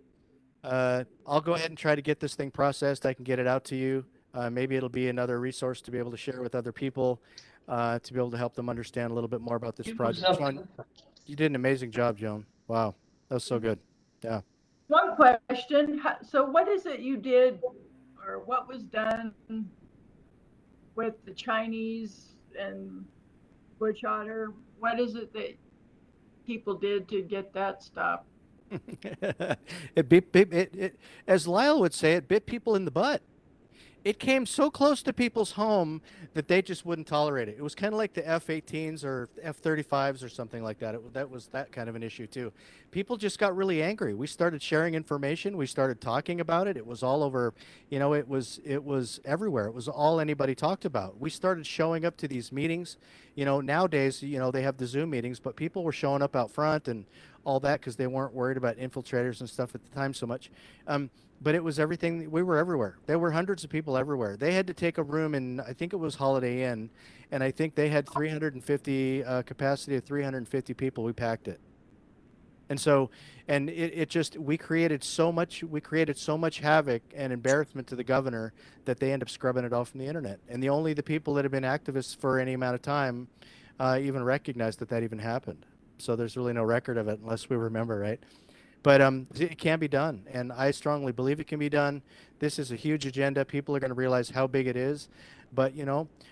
I'll go ahead and try to get this thing processed. I can get it out to you. Maybe it'll be another resource to be able to share with other people, to be able to help them understand a little bit more about this project. Joan, you did an amazing job, Joan. Wow, that was so good. Yeah. One question. So what is it you did, or what was done with the Chinese and bush otter? What is it that people did to get that stopped? As Lyle would say, it bit people in the butt. It came so close to people's home that they just wouldn't tolerate it. It was kind of like the F-18s or F-35s or something like that. That was that kind of an issue too. People just got really angry. We started sharing information. We started talking about it. It was all over, it was everywhere. It was all anybody talked about. We started showing up to these meetings. Nowadays, they have the Zoom meetings, but people were showing up out front and all that because they weren't worried about infiltrators and stuff at the time so much. But it was everything. We were everywhere. There were hundreds of people everywhere. They had to take a room in, I think it was Holiday Inn, and I think they had 350 capacity of 350 people. We packed it, And so, and it just, we created so much havoc and embarrassment to the governor that they end up scrubbing it off from the internet. And the people that have been activists for any amount of time even recognize that that even happened. So there's really no record of it unless we remember, right? But it can be done, and I strongly believe it can be done. This is a huge agenda. People are going to realize how big it is. But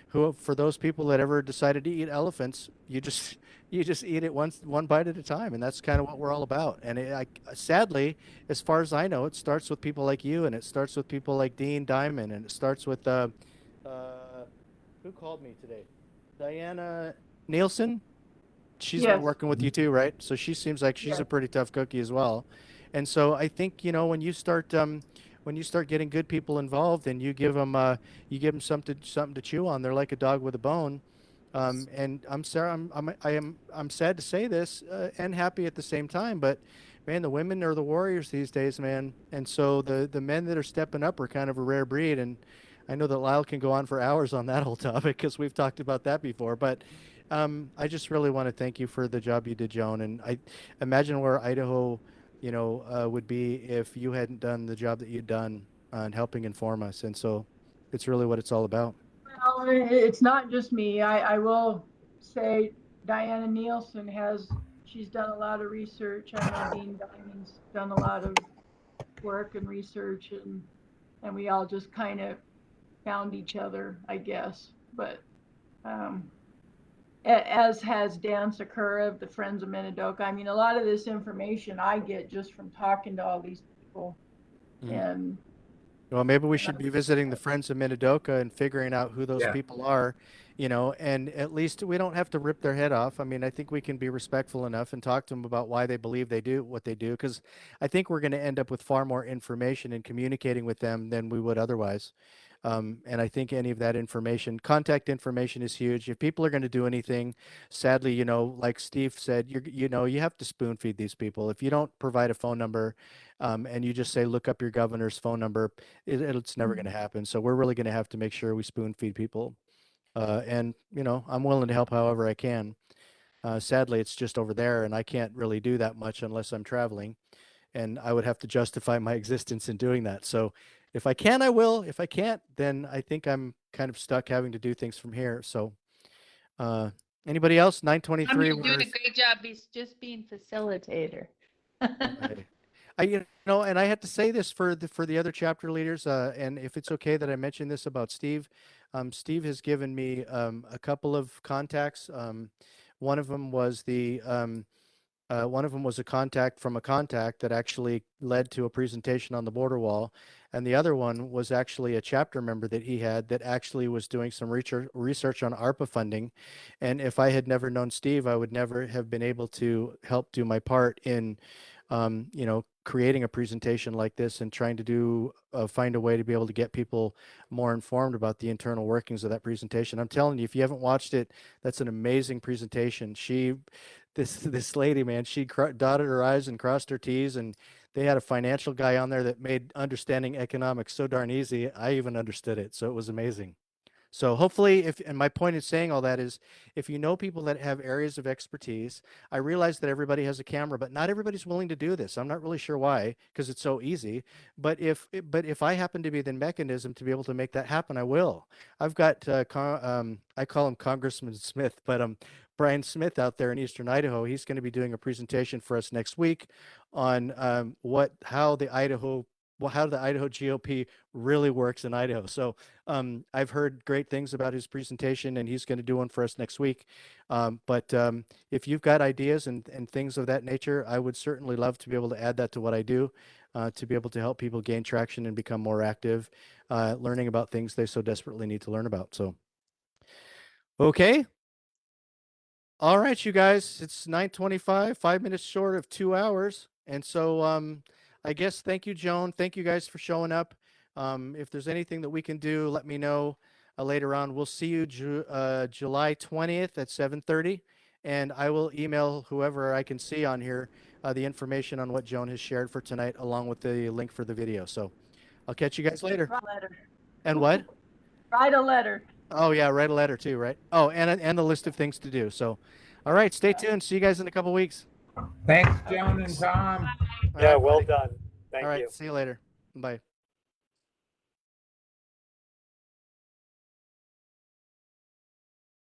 who for those people that ever decided to eat elephants, you just eat it one bite at a time, and that's kind of what we're all about. And sadly, as far as I know, it starts with people like you, and it starts with people like Dean Diamond, and it starts with who called me today? Diana Nielsen. She's been Yes, working with you too, right? So she seems like she's yes. a pretty tough cookie as well. And so I think, when you start getting good people involved and you give them something to chew on, they're like a dog with a bone. And I'm sorry, I'm sad to say this, and happy at the same time, but man, the women are the warriors these days, man. And so the men that are stepping up are kind of a rare breed. And I know that Lyle can go on for hours on that whole topic because we've talked about that before, but I just really want to thank you for the job you did, Joan. And I imagine where Idaho, would be if you hadn't done the job that you'd done on helping inform us. And so it's really what it's all about. Well, it's not just me. I will say Diana Nielsen she's done a lot of research. I know Dean Diamond's done a lot of work and research, and we all just kind of found each other, I guess. But um, as has Dan Sakura of the Friends of Minidoka. I mean, a lot of this information I get just from talking to all these people, Mhm. and Well, maybe we and should be visiting the Friends of Minidoka and figuring out who those Yeah. people are, and at least we don't have to rip their head off. I mean, I think we can be respectful enough and talk to them about why they believe they do what they do, because I think we're going to end up with far more information in communicating with them than we would otherwise. And I think any of that information, contact information is huge. If people are going to do anything, sadly, like Steve said, you have to spoon feed these people. If you don't provide a phone number, and you just say, look up your governor's phone number, it's never going to happen. So we're really going to have to make sure we spoon feed people. And I'm willing to help however I can. Sadly, it's just over there, and I can't really do that much unless I'm traveling, and I would have to justify my existence in doing that. So if I can, I will. If I can't, then I think I'm kind of stuck having to do things from here. So uh, anybody else? You're 923. doing a great job. Just being facilitator. And I had to say this for the other chapter leaders, and if it's okay that I mention this about Steve, Steve has given me a couple of contacts. One of them was one of them was a contact from a contact that actually led to a presentation on the border wall. And the other one was actually a chapter member that he had that actually was doing some research on ARPA funding. And if I had never known Steve, I would never have been able to help do my part in, creating a presentation like this and trying to find a way to be able to get people more informed about the internal workings of that presentation. I'm telling you, if you haven't watched it, that's an amazing presentation. This lady, man, she dotted her I's and crossed her T's, and they had a financial guy on there that made understanding economics so darn easy. I even understood it, so it was amazing. So hopefully, and my point in saying all that is, if you know people that have areas of expertise, I realize that everybody has a camera, but not everybody's willing to do this. I'm not really sure why, because it's so easy. But if I happen to be the mechanism to be able to make that happen, I will. I've got I call him Congressman Smith, but Brian Smith out there in Eastern Idaho. He's going to be doing a presentation for us next week on how the Idaho GOP really works in Idaho. So I've heard great things about his presentation, and he's going to do one for us next week. But if you've got ideas and things of that nature, I would certainly love to be able to add that to what I do, to be able to help people gain traction and become more active, learning about things they so desperately need to learn about. So, okay. All right, you guys, it's 9:25, 5 minutes short of 2 hours. And so I guess thank you, Joan. Thank you guys for showing up. If there's anything that we can do, let me know later on. We'll see you July 20th at 7:30. And I will email whoever I can see on here the information on what Joan has shared for tonight, along with the link for the video. So I'll catch you guys later. write a letter. And what? Write a letter. Oh yeah, write a letter too, right? Oh, and the list of things to do. So, all right, stay tuned. See you guys in a couple weeks. Thanks, Joan and Tom. All Yeah, right, well buddy. done. All Thank right, you. see you later. Bye.